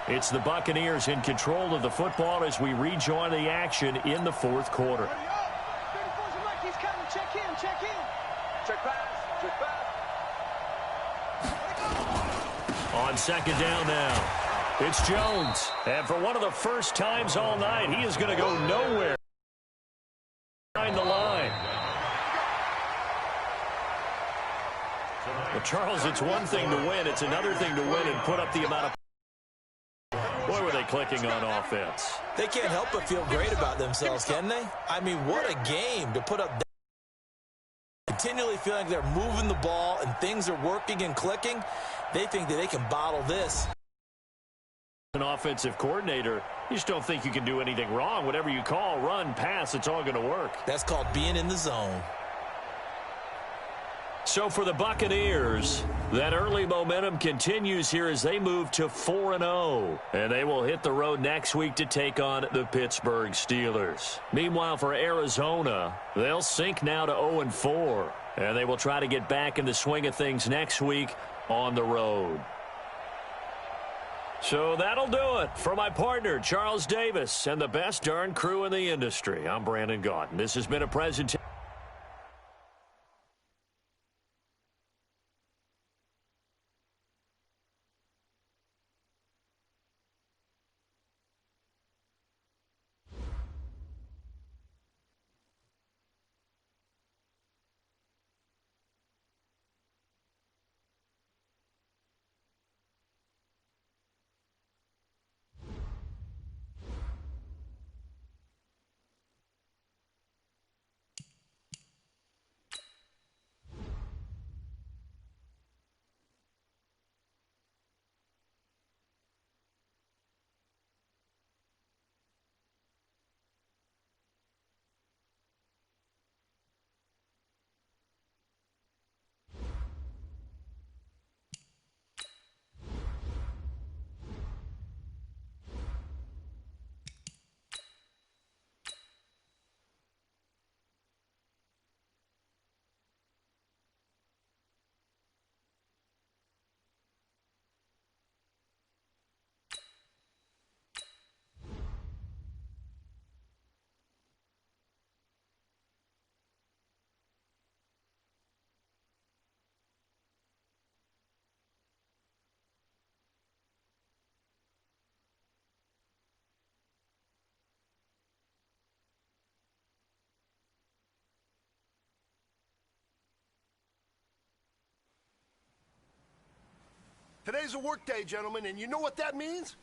It's the Buccaneers in control of the football as we rejoin the action in the fourth quarter. On second down now, it's Jones. And for one of the first times all night, he is going to go nowhere behind the line. Well, Charles, it's one thing to win. It's another thing to win and put up the amount of... Boy, were they clicking on offense. They can't help but feel great about themselves, can they? I mean, what a game to put up. Continually feeling they're moving the ball and things are working and clicking. They think that they can bottle this. An offensive coordinator, you just don't think you can do anything wrong. Whatever you call, run, pass, it's all going to work. That's called being in the zone. So for the Buccaneers, that early momentum continues here as they move to 4-0. And they will hit the road next week to take on the Pittsburgh Steelers. Meanwhile, for Arizona, they'll sink now to 0-4. And they will try to get back in the swing of things next week on the road. So that'll do it for my partner, Charles Davis, and the best darn crew in the industry. I'm Brandon Gaudin. This has been a presentation. Today's a work day, gentlemen, and you know what that means?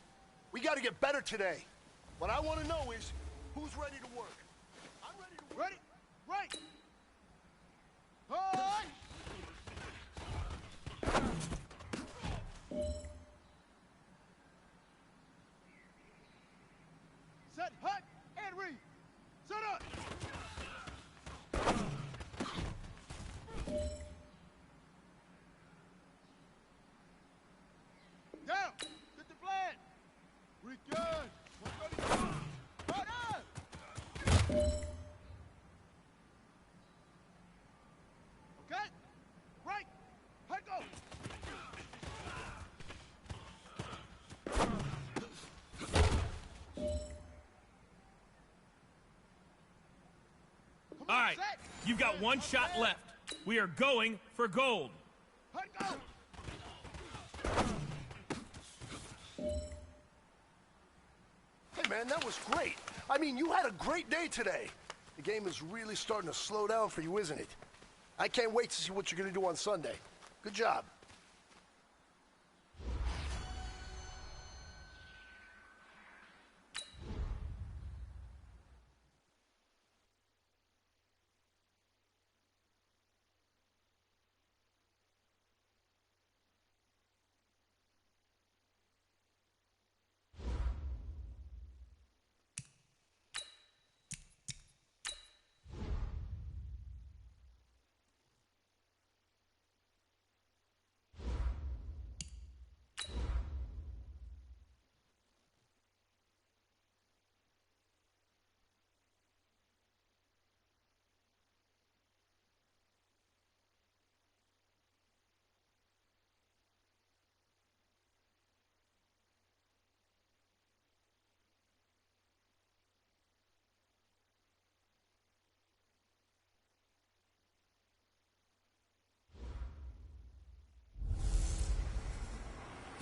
We got to get better today. What I want to know is, who's ready to work? I'm ready to work. Ready? Right. Hi. Set, hut, and read. Set up. Down. Get the flag. We good. Okay. Right. Hike go. All right, you've got one shot left. We are going for gold. Hike go. Hey, man, that was great. I mean, you had a great day today. The game is really starting to slow down for you, isn't it? I can't wait to see what you're going to do on Sunday. Good job.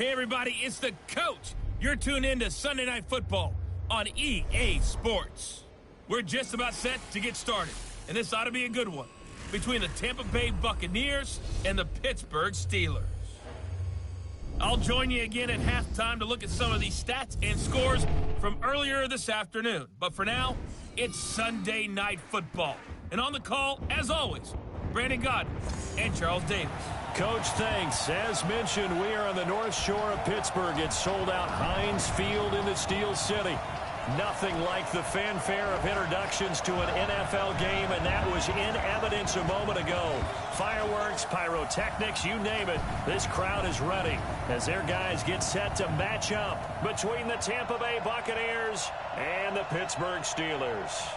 Hey, everybody, it's the coach. You're tuned in to Sunday Night Football on EA Sports. We're just about set to get started, and this ought to be a good one between the Tampa Bay Buccaneers and the Pittsburgh Steelers. I'll join you again at halftime to look at some of these stats and scores from earlier this afternoon. But for now, it's Sunday Night Football. And on the call, as always, Brandon Godden and Charles Davis. Coach, thanks. As mentioned, we are on the North Shore of Pittsburgh. It's sold out Heinz Field in the Steel City. Nothing like the fanfare of introductions to an NFL game, and that was in evidence a moment ago. Fireworks, pyrotechnics, you name it. This crowd is ready as their guys get set to match up between the Tampa Bay Buccaneers and the Pittsburgh Steelers.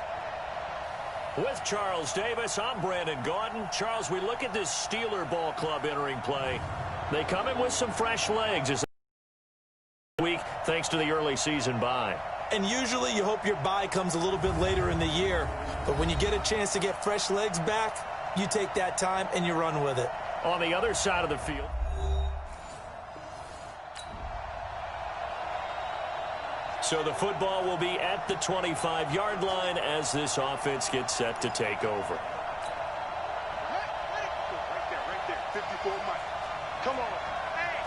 With Charles Davis, I'm Brandon Gaudin. Charles, we look at this Steeler ball club entering play. They come in with some fresh legs as week thanks to the early season bye. And usually you hope your bye comes a little bit later in the year. But when you get a chance to get fresh legs back, you take that time and you run with it. On the other side of the field, so the football will be at the 25-yard line as this offense gets set to take over. Right there. 54 Mike. Come on. Hey,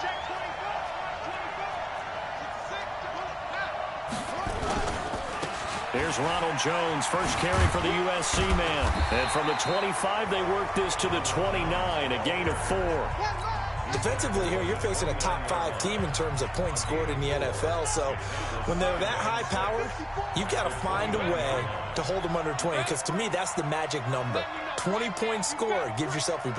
check 24. Here's Ronald Jones, first carry for the USC man. And from the 25, they work this to the 29, a gain of 4. Defensively here, you're facing a top 5 team in terms of points scored in the NFL. So when they're that high powered, you got to find a way to hold them under 20. Because to me, that's the magic number. 20 points scored, you give yourself your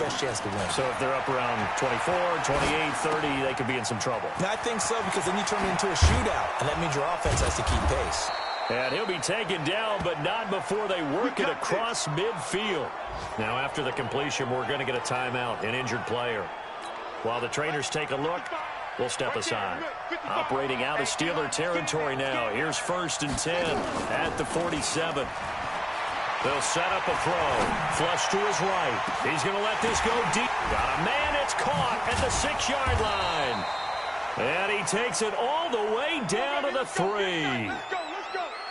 best chance to win. So if they're up around 24, 28, 30, they could be in some trouble. And I think so, because then you turn it into a shootout, and that means your offense has to keep pace. And he'll be taken down, but not before they work it across midfield. Now, after the completion, we're going to get a timeout, an injured player. While the trainers take a look, we'll step aside. Operating out of Steeler territory now. Here's 1st and 10 at the 47. They'll set up a throw. Flush to his right. He's going to let this go deep. Got a man. It's caught at the 6-yard line. And he takes it all the way down to the 3.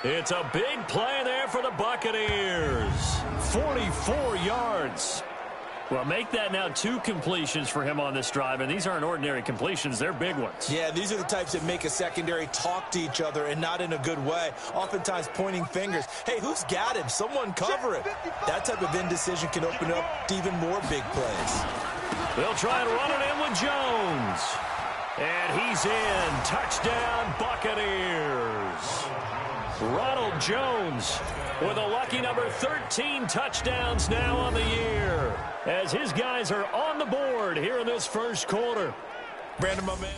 It's a big play there for the Buccaneers. 44 yards. Well, make that now 2 completions for him on this drive, and these aren't ordinary completions. They're big ones. Yeah, these are the types that make a secondary talk to each other and not in a good way, oftentimes pointing fingers. Hey, who's got him? Someone cover it. That type of indecision can open up to even more big plays. They'll try and run it in with Jones. And he's in. Touchdown, Buccaneers. Ronald Jones with a lucky number 13 touchdowns now on the year as his guys are on the board here in this first quarter. Brandon, my man.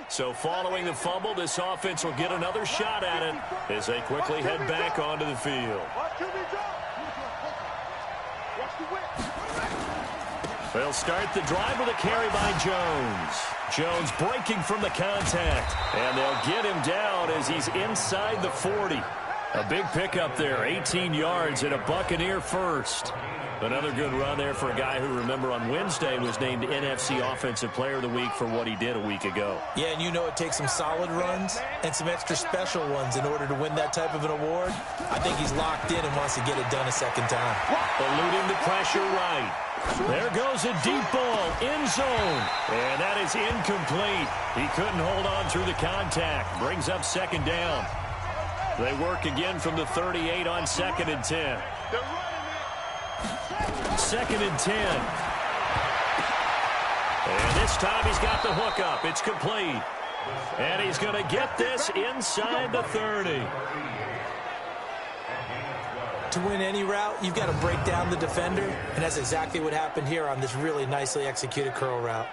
So following the fumble, this offense will get another shot at it as they quickly head back onto the field. They'll start the drive with a carry by Jones. Jones breaking from the contact, and they'll get him down as he's inside the 40. A big pickup there, 18 yards and a Buccaneer first. Another good run there for a guy who, remember, on Wednesday was named NFC Offensive Player of the Week for what he did a week ago. Yeah, and you know it takes some solid runs and some extra special ones in order to win that type of an award. I think he's locked in and wants to get it done a second time. Eluding the pressure right. There goes a deep ball, end zone, and that is incomplete. He couldn't hold on through the contact. Brings up 2nd down. They work again from the 38 on 2nd and 10. 2nd and 10. And this time he's got the hookup. It's complete. And he's going to get this inside the 30. To win any route, you've got to break down the defender, and that's exactly what happened here on this really nicely executed curl route.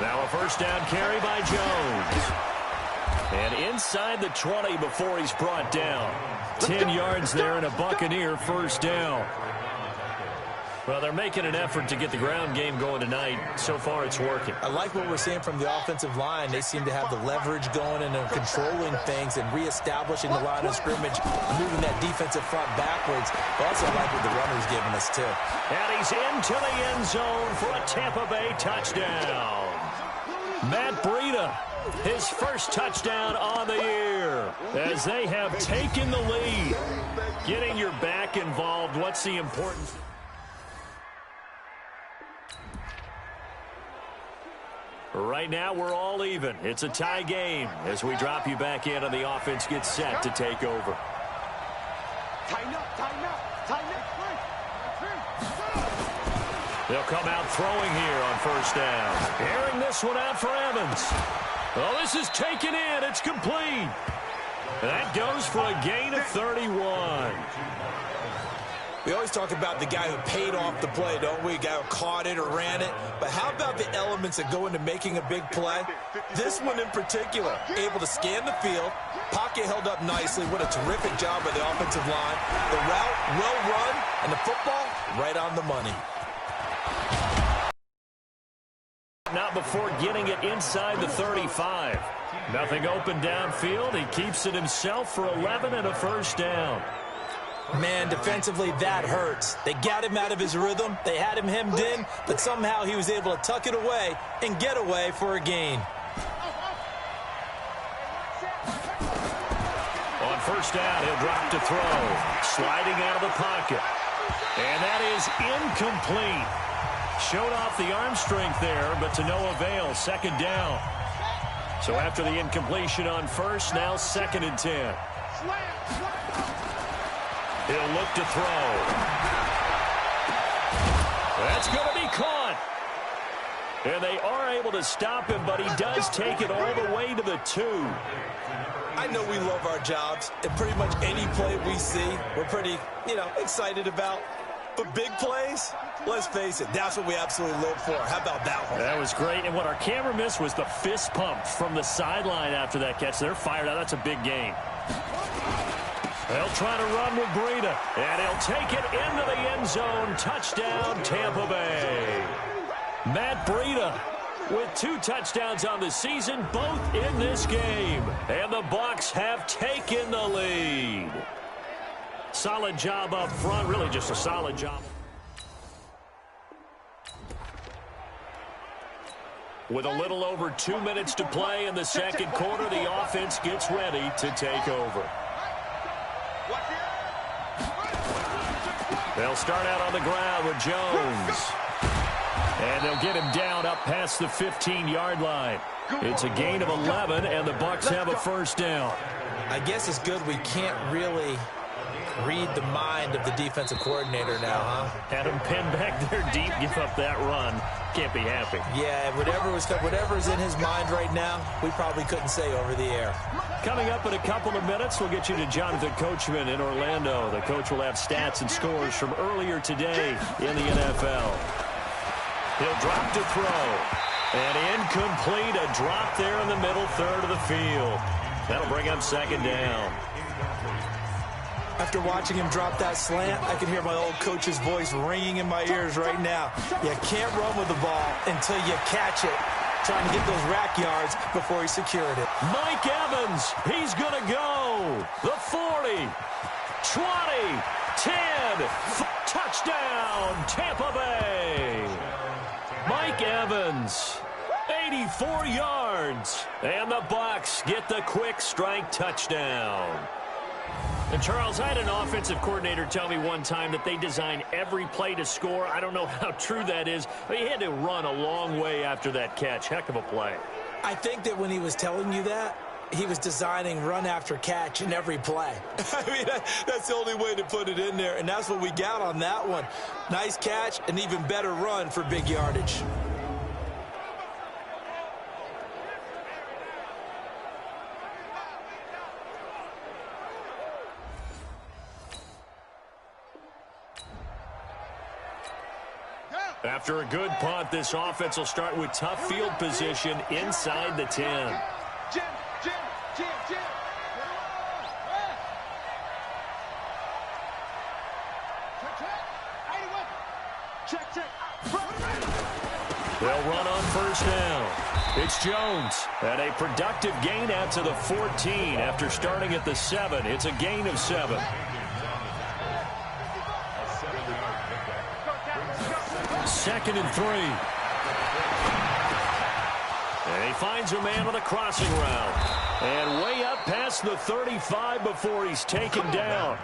Now a 1st down carry by Jones. And inside the 20 before he's brought down. 10 yards there and a Buccaneer 1st down. Well, they're making an effort to get the ground game going tonight. So far, it's working. I like what we're seeing from the offensive line. They seem to have the leverage going and they're controlling things and reestablishing the line of scrimmage, moving that defensive front backwards. But also like what the runner's giving us, too. And he's into the end zone for a Tampa Bay touchdown. Matt Breida, his first touchdown on the year, as they have taken the lead. Getting your back involved, what's the importance? Right now, we're all even. It's a tie game as we drop you back in and the offense gets set to take over. They'll come out throwing here on first down. Airing this one out for Evans. Oh, this is taken in. It's complete. That goes for a gain of 31. We always talk about the guy who paid off the play, don't we? The guy who caught it or ran it. But how about the elements that go into making a big play? This one in particular, able to scan the field, pocket held up nicely. What a terrific job by the offensive line. The route, well run, and the football, right on the money. Not before getting it inside the 35. Nothing open downfield. He keeps it himself for 11 and a first down. Man, defensively, that hurts. They got him out of his rhythm. They had him hemmed in, but somehow he was able to tuck it away and get away for a gain. On first down, he'll drop to throw. Sliding out of the pocket. And that is incomplete. Showed off the arm strength there, but to no avail. Second down. So after the incompletion on first, now 2nd and 10. He'll look to throw. That's going to be caught. And they are able to stop him, but he does take it all the way to the 2. I know we love our jobs, and pretty much any play we see, we're pretty, excited about. But big plays, let's face it, that's what we absolutely live for. How about that one? That was great. And what our camera missed was the fist pump from the sideline after that catch. They're fired out. That's a big gain. They'll try to run with Breida, and he'll take it into the end zone. Touchdown, Tampa Bay. Matt Breida with 2 touchdowns on the season, both in this game. And the Bucs have taken the lead. Solid job up front, really just a solid job. With a little over 2 minutes to play in the second quarter, the offense gets ready to take over. They'll start out on the ground with Jones. And they'll get him down up past the 15-yard line. It's a gain of 11, and the Bucs have a first down. I guess it's good we can't really read the mind of the defensive coordinator now, huh? Had him pinned back there deep, give up that run. Can't be happy. Yeah, whatever's in his mind right now, we probably couldn't say over the air. Coming up in a couple of minutes, we'll get you to Jonathan Coachman in Orlando. The coach will have stats and scores from earlier today in the NFL. He'll drop to throw. And incomplete, a drop there in the middle third of the field. That'll bring up 2nd down. After watching him drop that slant, I can hear my old coach's voice ringing in my ears right now. You can't run with the ball until you catch it. Trying to get those rack yards before he secured it. Mike Evans, he's going to go. The 40, 20, 10, touchdown, Tampa Bay. Mike Evans, 84 yards. And the Bucs get the quick strike touchdown. And Charles, I had an offensive coordinator tell me one time that they design every play to score. I don't know how true that is, but he had to run a long way after that catch. Heck of a play. I think that when he was telling you that, he was designing run after catch in every play. I mean, that's the only way to put it in there, and that's what we got on that one. Nice catch, an even better run for big yardage. After a good punt, this offense will start with tough field position inside the 10. They'll run on first down. It's Jones. And a productive gain out to the 14 after starting at the 7. It's a gain of 7. Second and 3. And he finds a man on a crossing route. And way up past the 35 before he's taken down.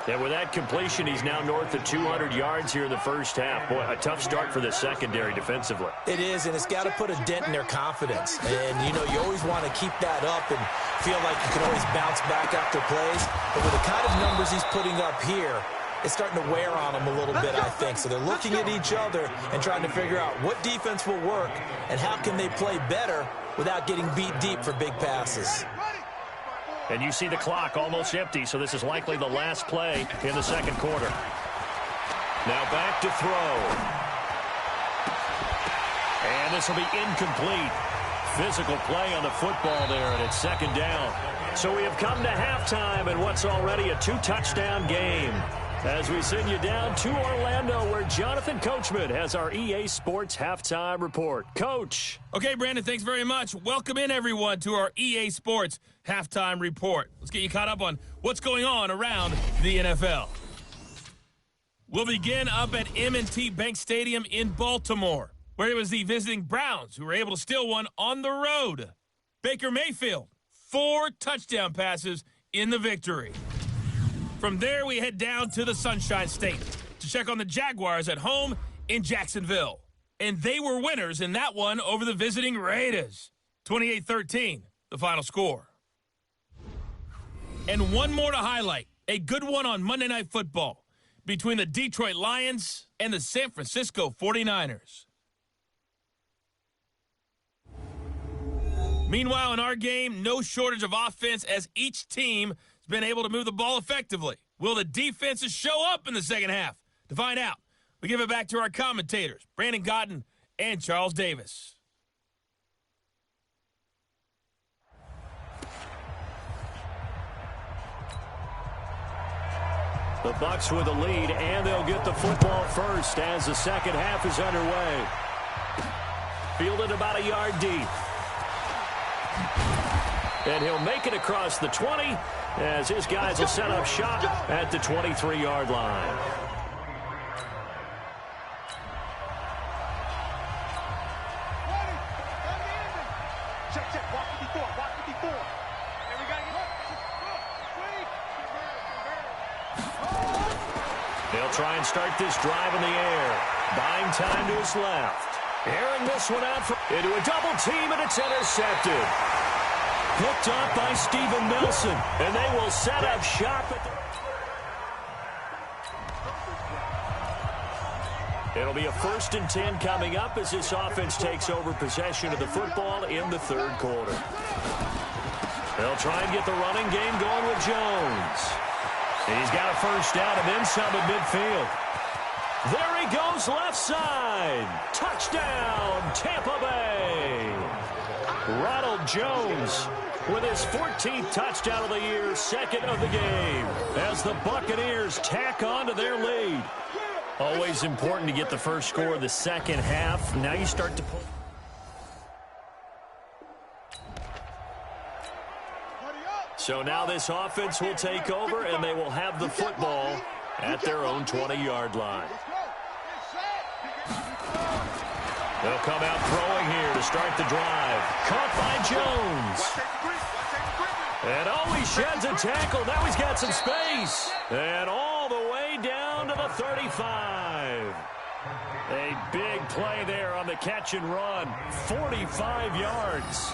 And with that completion, he's now north of 200 yards here in the first half. Boy, a tough start for the secondary defensively. It is, and it's got to put a dent in their confidence. And, you know, you always want to keep that up and feel like you can always bounce back after plays. But with the kind of numbers he's putting up here, it's starting to wear on them a little bit, I think. So they're looking at each other and trying to figure out what defense will work and how can they play better without getting beat deep for big passes. And you see the clock almost empty, so this is likely the last play in the second quarter. Now back to throw. And this will be incomplete. Physical play on the football there, and it's second down. So we have come to halftime in what's already a 2-touchdown game. As we send you down to Orlando, where Jonathan Coachman has our EA Sports Halftime Report. Coach. Okay, Brandon, thanks very much. Welcome in, everyone, to our EA Sports Halftime Report. Let's get you caught up on what's going on around the NFL. We'll begin up at M&T Bank Stadium in Baltimore, where it was the visiting Browns who were able to steal one on the road. Baker Mayfield, 4 touchdown passes in the victory. From there, we head down to the Sunshine State to check on the Jaguars at home in Jacksonville. And they were winners in that one over the visiting Raiders. 28-13, the final score. And one more to highlight. A good one on Monday Night Football between the Detroit Lions and the San Francisco 49ers. Meanwhile, in our game, no shortage of offense as each team has been able to move the ball effectively. Will the defenses show up in the second half? To find out, we give it back to our commentators, Brandon Cotton and Charles Davis. The Bucs with the lead, and they'll get the football first as the second half is underway. Fielded about a yard deep. And he'll make it across the 20 as his guys will set up shop at the 23-yard line. Check. Walk it before. And we got to get They'll try and start this drive in the air. Buying time to his left. Airing this one out into a double team, and it's intercepted. Picked up by Steven Nelson, and they will set up shop at the... It'll be a 1st and 10 coming up as this offense takes over possession of the football in the third quarter. They'll try and get the running game going with Jones. He's got a first down and then some at midfield. There he goes, left side. Touchdown, Tampa Bay. Ronald Jones with his 14th touchdown of the year, 2nd of the game, as the Buccaneers tack on to their lead. Always important to get the first score of the second half. Now you start to pull. So now this offense will take over, and they will have the football at their own 20-yard line. They'll come out throwing here to start the drive. Caught by Jones. And he sheds a tackle. Now he's got some space. And all the way down to the 35. A big play there on the catch and run. 45 yards.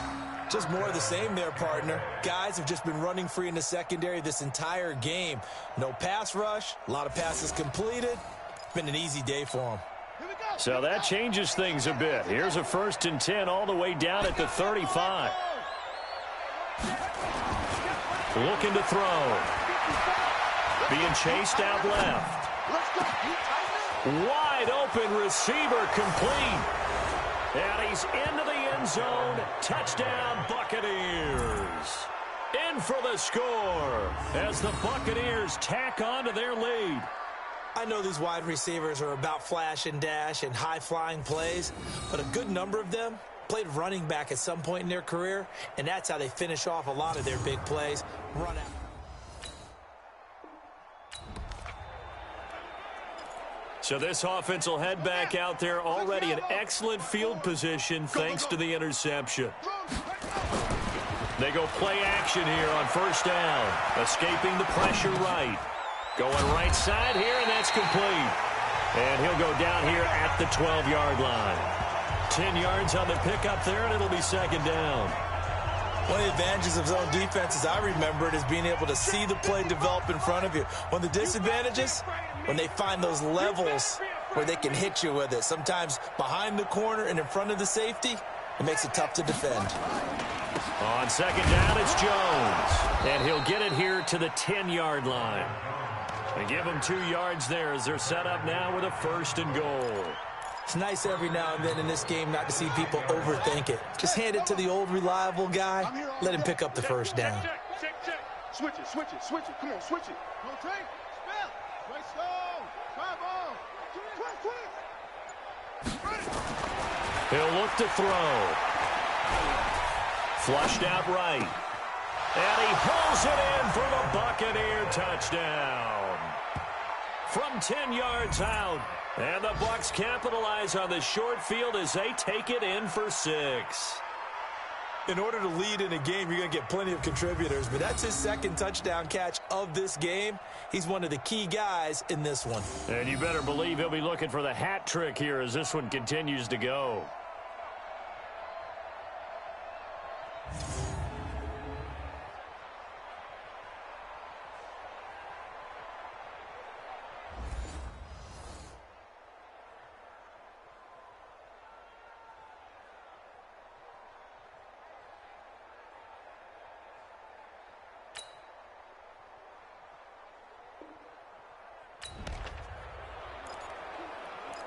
Just more of the same there, partner. Guys have just been running free in the secondary this entire game. No pass rush, a lot of passes completed. Been an easy day for them. So that changes things a bit. Here's a 1st and 10 all the way down at the 35. Looking to throw. Being chased out left. Wide open receiver complete. And he's into the end zone. Touchdown, Buccaneers. In for the score as the Buccaneers tack on to their lead. I know these wide receivers are about flash and dash and high-flying plays, but a good number of them played running back at some point in their career, and that's how they finish off a lot of their big plays. Run out. So this offense will head back out there, already in excellent field position thanks to the interception. They go play action here on first down, escaping the pressure right. Going right side here, and that's complete. And he'll go down here at the 12-yard line. 10 yards on the pickup there, and it'll be second down. One of the advantages of zone defense, as I remember it, is being able to see the play develop in front of you. One of the disadvantages, when they find those levels where they can hit you with it. Sometimes behind the corner and in front of the safety, it makes it tough to defend. On second down, it's Jones. And he'll get it here to the 10-yard line. They give him 2 yards there as they're set up now with a first and goal. It's nice every now and then in this game not to see people overthink it. Just hand it to the old reliable guy. Let him pick up the first down. Check. Switch it. Come on, switch it. Rotate. Spell. Right slow. Bravo. Quick. He'll look to throw. Flushed out right. And he pulls it in for the Buccaneer touchdown. From 10 yards out. And the Bucs capitalize on the short field as they take it in for 6. In order to lead in a game, you're going to get plenty of contributors, but that's his second touchdown catch of this game. He's one of the key guys in this one. And you better believe he'll be looking for the hat trick here as this one continues to go.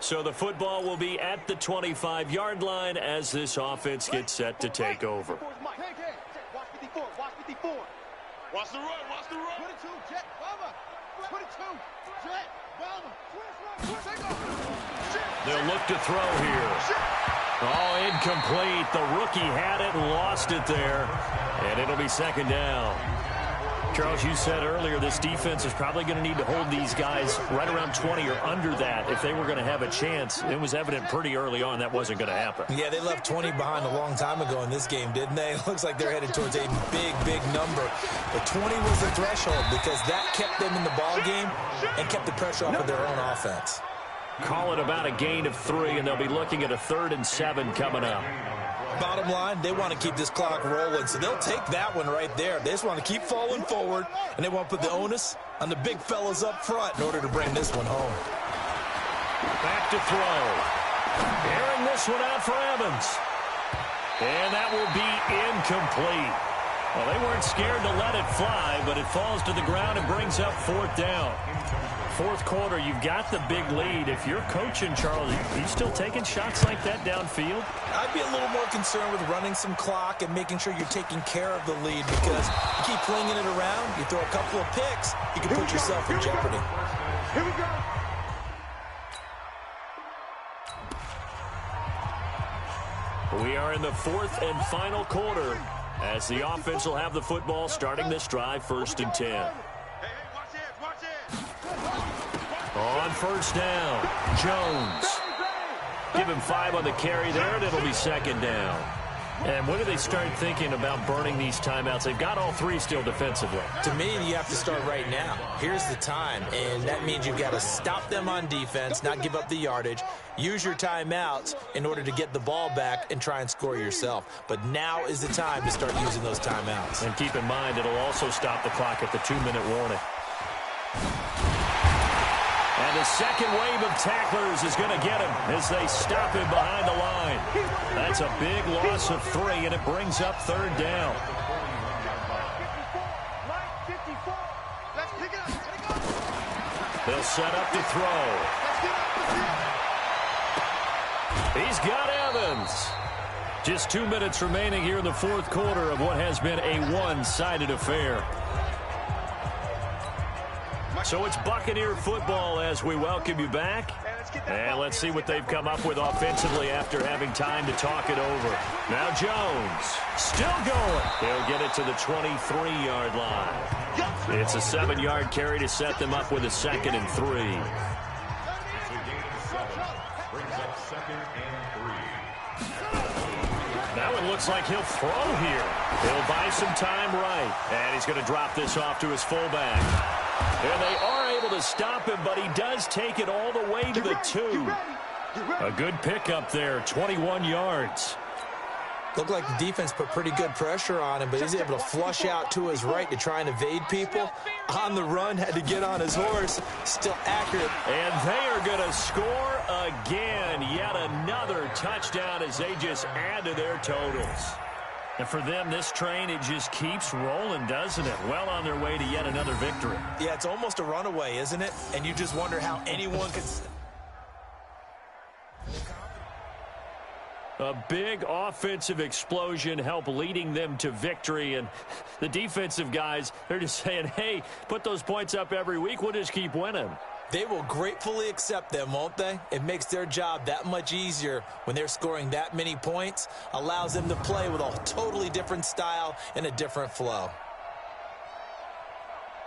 So the football will be at the 25-yard line as this offense gets set to take over. Watch 54. Watch the run. 22, jet, bomber. 22, jet, bomber. They'll look to throw here. Oh, incomplete. The rookie had it and lost it there. And it'll be second down. Charles, you said earlier this defense is probably going to need to hold these guys right around 20 or under that if they were going to have a chance. It was evident pretty early on that wasn't going to happen. Yeah, they left 20 behind a long time ago in this game, didn't they? It looks like they're headed towards a big number. But 20 was the threshold because that kept them in the ball game and kept the pressure off of their own offense. Call it about a gain of 3, and they'll be looking at a 3rd and 7 coming up. Bottom line, they want to keep this clock rolling, so they'll take that one right there. They just want to keep falling forward, and they want to put the onus on the big fellas up front in order to bring this one home. Back to throw. Airing this one out for Evans. And that will be incomplete. Well, they weren't scared to let it fly, but it falls to the ground and brings up 4th down. 4th quarter, you've got the big lead. If you're coaching, Charles, are you still taking shots like that downfield? I'd be a little more concerned with running some clock and making sure you're taking care of the lead because you keep flinging it around, you throw a couple of picks, you can put yourself in jeopardy. Here we go. We are in the 4th and final quarter as the offense will have the football starting this drive 1st and 10. Hey, watch it. On first down, Jones. Give him 5 on the carry there, and it'll be second down. And when do they start thinking about burning these timeouts? They've got all 3 still defensively. To me, you have to start right now. Here's the time, and that means you've got to stop them on defense, not give up the yardage, use your timeouts in order to get the ball back and try and score yourself. But now is the time to start using those timeouts. And keep in mind, it'll also stop the clock at the 2-minute warning. And the second wave of tacklers is going to get him as they stop him behind the line. That's a big loss of 3, and it brings up 3rd down. They'll set up to throw. He's got Evans. Just 2 minutes remaining here in the 4th quarter of what has been a one-sided affair. So it's Buccaneer football as we welcome you back. And let's see what they've come up with offensively after having time to talk it over. Now Jones, still going. He'll get it to the 23-yard line. It's a 7-yard carry to set them up with a 2nd and 3. Now it looks like he'll throw here. He'll buy some time right. And he's going to drop this off to his fullback. And they are able to stop him, but he does take it all the way to the 2. A good pickup there, 21 yards. Looked like the defense put pretty good pressure on him, but he's able to flush out to his right to try and evade people. On the run, had to get on his horse. Still accurate. And they are going to score again. Yet another touchdown as they just add to their totals. And for them, this train, it just keeps rolling, doesn't it? Well on their way to yet another victory. Yeah, it's almost a runaway, isn't it? And you just wonder how anyone could... A big offensive explosion helped leading them to victory. And the defensive guys, they're just saying, hey, put those points up every week. We'll just keep winning. They will gratefully accept them, won't they? It makes their job that much easier when they're scoring that many points. Allows them to play with a totally different style and a different flow.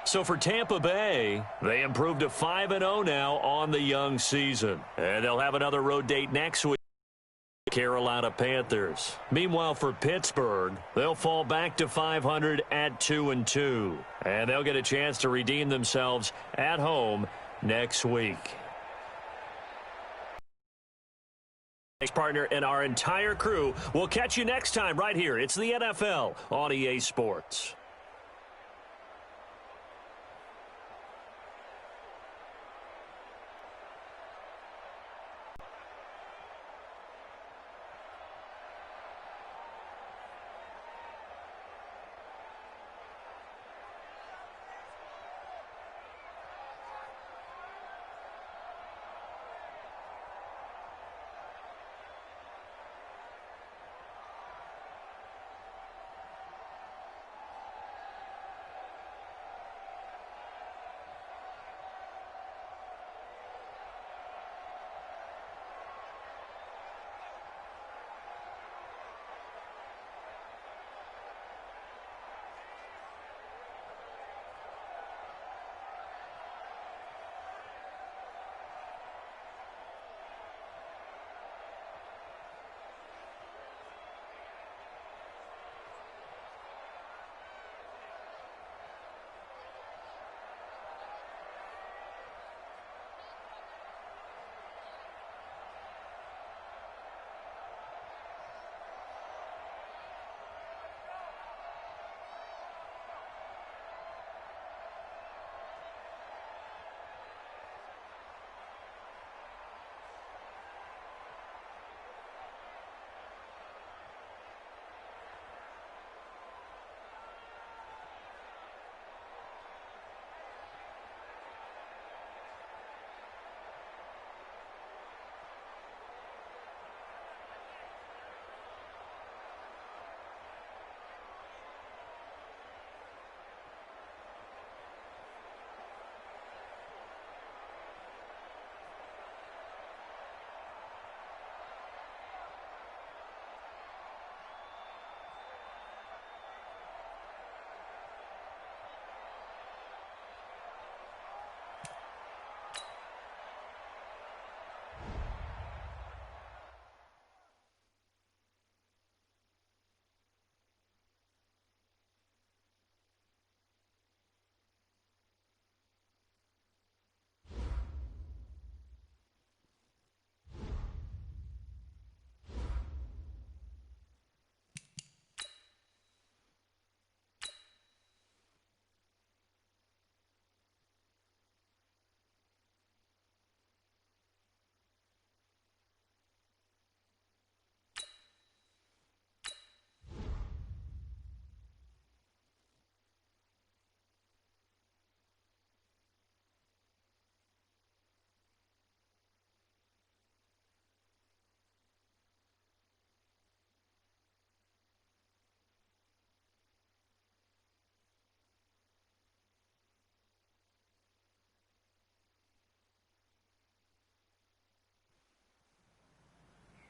So for Tampa Bay, they improved to 5-0 now on the young season. And they'll have another road date next week. Carolina Panthers. Meanwhile, for Pittsburgh, they'll fall back to 500 at 2-2. And they'll get a chance to redeem themselves at home next week. Thanks, partner, and our entire crew. We'll catch you next time right here. It's the NFL on EA Sports.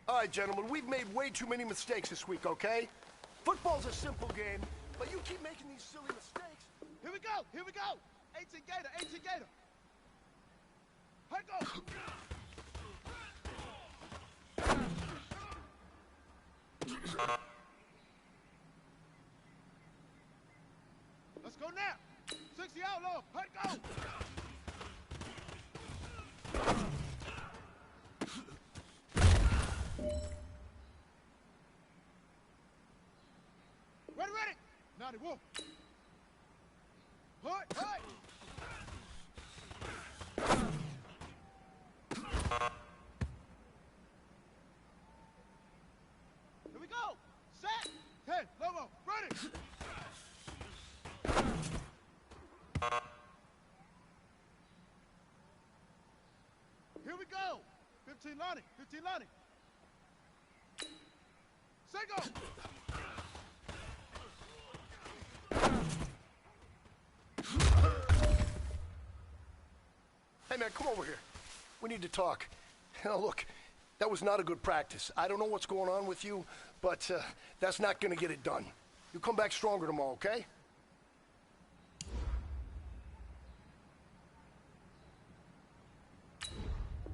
All right, gentlemen, we've made way too many mistakes this week, okay? Football's a simple game, but you keep making these silly mistakes. Here we go. Here we go. 18 Gator. 18 Gator. Here goes. Let's go now. 60 outlaw. Here go. Ready, ready. 91. Hut, hut. Here we go. Set. 10. Lobo. Ready. Here we go. 15 Lonnie. 15 Lonnie. Single. Hey, man, come over here. We need to talk. Now, look, that was not a good practice. I don't know what's going on with you, but that's not going to get it done. You come back stronger tomorrow, okay?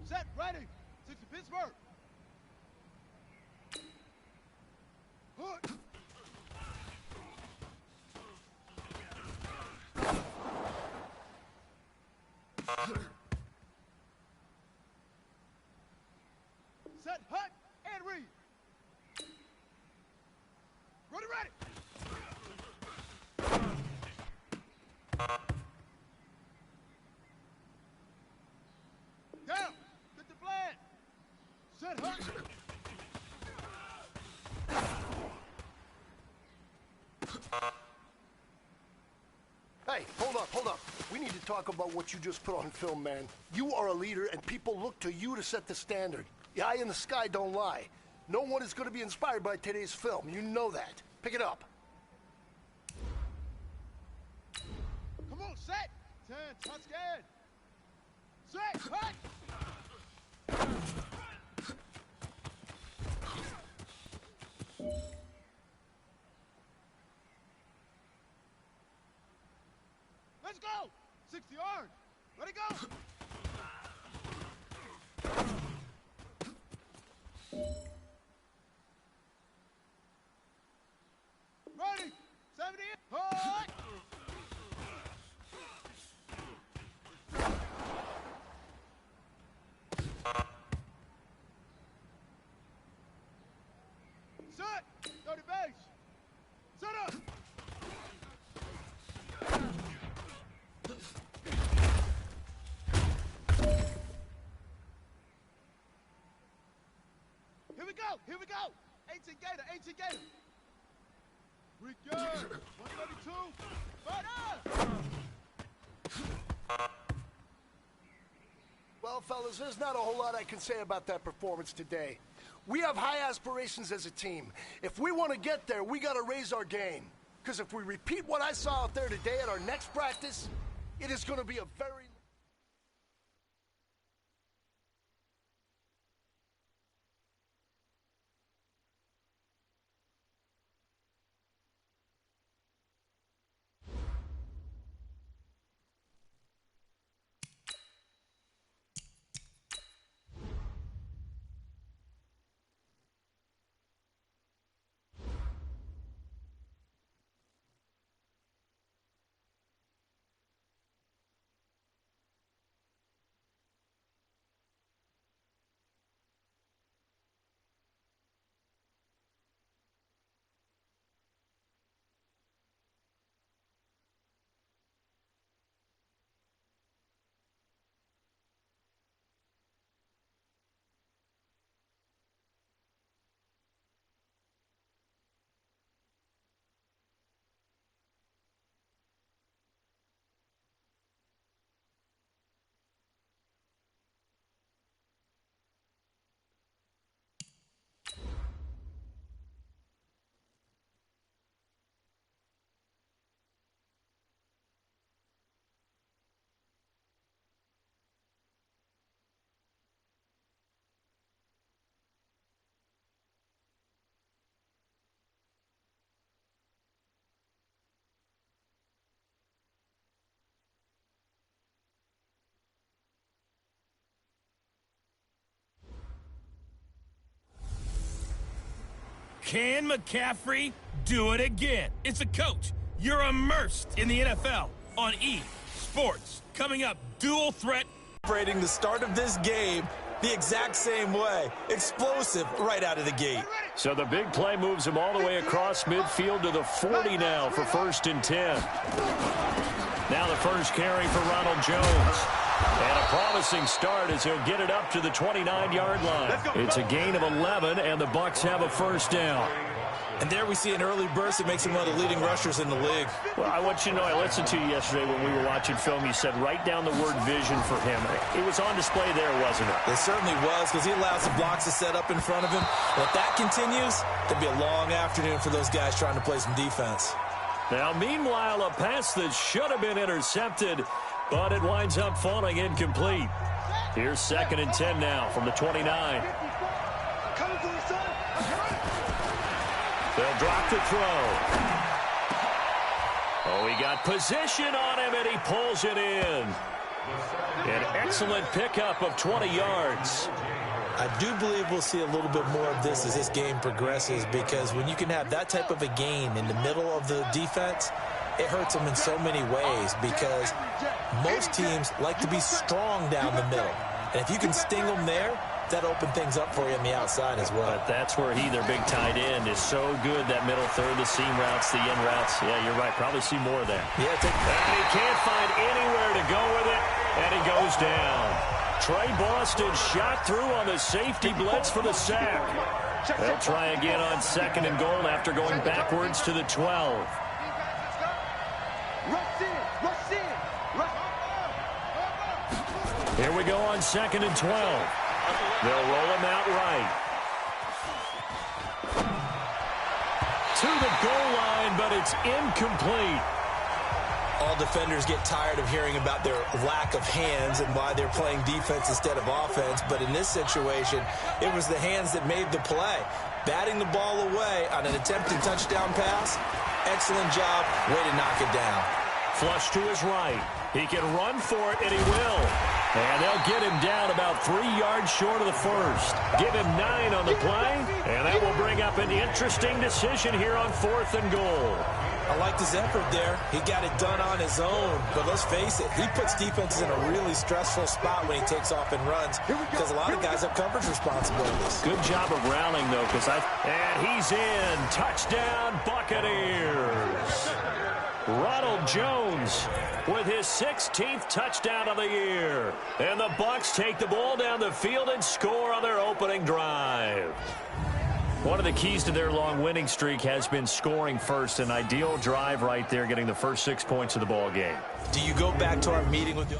Set. Ready. 60 Pittsburgh. Hood. Set, hut, and read. Ready, ready. Down. Get the flag. Set, hut. Hey, hold up, hold up. We need to talk about what you just put on film, man. You are a leader, and people look to you to set the standard. The eye in the sky don't lie. No one is going to be inspired by today's film. You know that. Pick it up. Come on, set. 10, touch scared. Set, hut. Let's go. 60 yards. Let it go. Ready. 70. Hut. Set. 30 base. Set up. Here we go. Here we go. 18 Gator. 18 Gator. Greek yard. 132. Fight. Well, fellas, there's not a whole lot I can say about that performance today. We have high aspirations as a team. If we want to get there, we got to raise our game. Because if we repeat what I saw out there today at our next practice, it is going to be a very... Can McCaffrey do it again? It's a coach. You're immersed in the NFL on EA Sports. Coming up, dual threat. Operating the start of this game the exact same way. Explosive right out of the gate. So the big play moves him all the way across midfield to the 40 now for 1st and 10. Now the first carry for Ronald Jones. And a promising start as he'll get it up to the 29-yard line. It's a gain of 11, and the Bucs have a first down. And there we see an early burst that makes him one of the leading rushers in the league. Well, I want you to know, I listened to you yesterday when we were watching film. You said write down the word vision for him. It was on display there, wasn't it? It certainly was, because he allows the blocks to set up in front of him. And if that continues, it'll be a long afternoon for those guys trying to play some defense. Now, meanwhile, a pass that should have been intercepted, but it winds up falling incomplete. Here's 2nd and 10 now from the 29. They'll drop the throw. Oh, he got position on him, and he pulls it in. An excellent pickup of 20 yards. I do believe we'll see a little bit more of this as this game progresses, because when you can have that type of a gain in the middle of the defense, it hurts them in so many ways, because most teams like to be strong down the middle. And if you can sting them there, that open things up for you on the outside as well. But that's where their big tight end, is so good, that middle third, the seam routes, the in routes. Yeah, you're right. Probably see more of that. Yeah, and he can't find anywhere to go with it, and he goes down. Trey Boston shot through on the safety blitz for the sack. They'll try again on 2nd and goal after going backwards to the 12. Here we go on 2nd and 12. They'll roll him out right. To the goal line, but it's incomplete. All defenders get tired of hearing about their lack of hands and why they're playing defense instead of offense. But in this situation, it was the hands that made the play. Batting the ball away on an attempted touchdown pass. Excellent job. Way to knock it down. Flush to his right. He can run for it, and he will. And they'll get him down about 3 yards short of the first. Give him 9 on the play, and that will bring up an interesting decision here on 4th and goal. I liked his effort there. He got it done on his own. But let's face it, he puts defenses in a really stressful spot when he takes off and runs, because a lot of guys have coverage responsibilities. Good job of rounding, though, and he's in. Touchdown, Buccaneers. Ronald Jones with his 16th touchdown of the year. And the Bucs take the ball down the field and score on their opening drive. One of the keys to their long winning streak has been scoring first. An ideal drive right there, getting the first 6 points of the ball game. Do you go back to our meeting with you?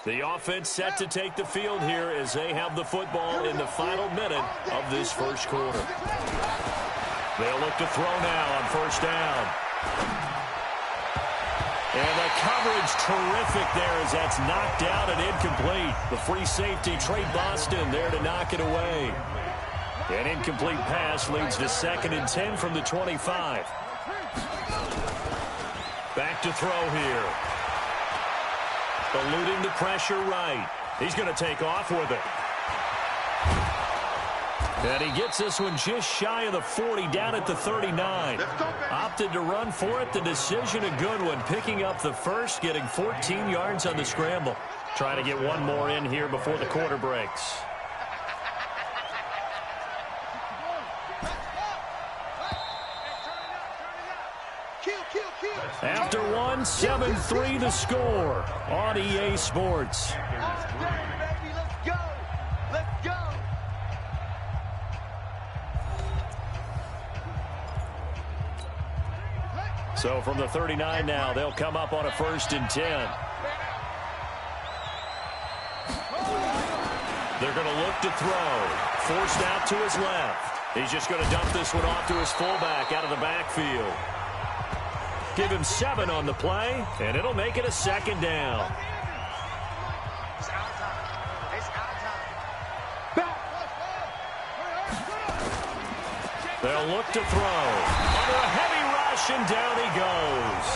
The offense set to take the field here as they have the football in the final minute of this first quarter. They'll look to throw now on 1st down. And the coverage terrific there as that's knocked out and incomplete. The free safety, Trey Boston, there to knock it away. An incomplete pass leads to 2nd and 10 from the 25. Back to throw here. Eluding the pressure right. He's going to take off with it. And he gets this one just shy of the 40, down at the 39. Opted to run for it. The decision a good one. Picking up the first, getting 14 yards on the scramble. Trying to get one more in here before the quarter breaks. After one, 7-3 the score on EA Sports. Let's go. Let's go. So from the 39 now, they'll come up on a 1st and 10. They're going to look to throw. Forced out to his left. He's just going to dump this one off to his fullback out of the backfield. Give him 7 on the play, and it'll make it a 2nd down. They'll look to throw. Under a heavy rush, and down he goes.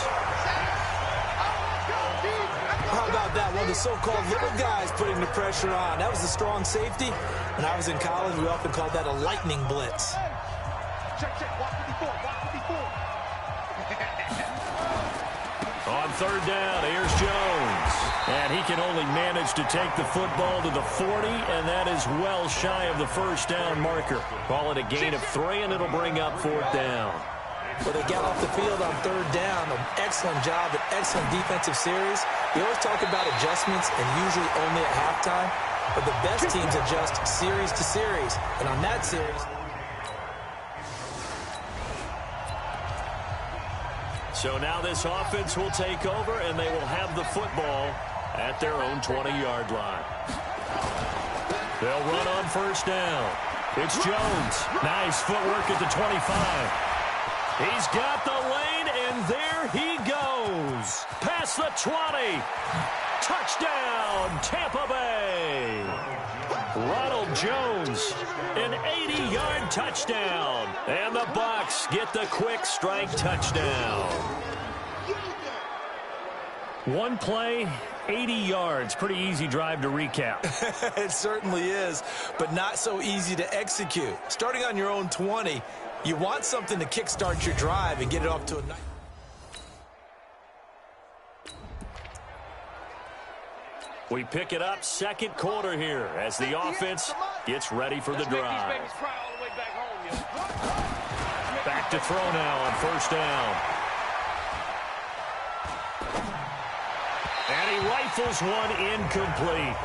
How about about that? One of the so-called little guys putting the pressure on. That was the strong safety. When I was in college, we often called that a lightning blitz. Check, walk 54, walk 54. On third down, here's Jones. And he can only manage to take the football to the 40, and that is well shy of the first down marker. Call it a gain of 3, and it'll bring up fourth down. Well, they got off the field on third down. An excellent job, an excellent defensive series. We always talk about adjustments, and usually only at halftime. But the best teams adjust series to series. And on that series... So now this offense will take over, and they will have the football at their own 20-yard line. They'll run on first down. It's Jones. Nice footwork at the 25. He's got the lane, and there he goes. Past the 20. Touchdown, Tampa Bay. Ronald Jones, an 80-yard touchdown. And the Bucs get the quick strike touchdown. One play, 80 yards. Pretty easy drive to recap. It certainly is, but not so easy to execute. Starting on your own 20, you want something to kickstart your drive and get it off to a nice... We pick it up second quarter here as the offense gets ready for the drive. Back to throw now on first down. And he rifles one incomplete.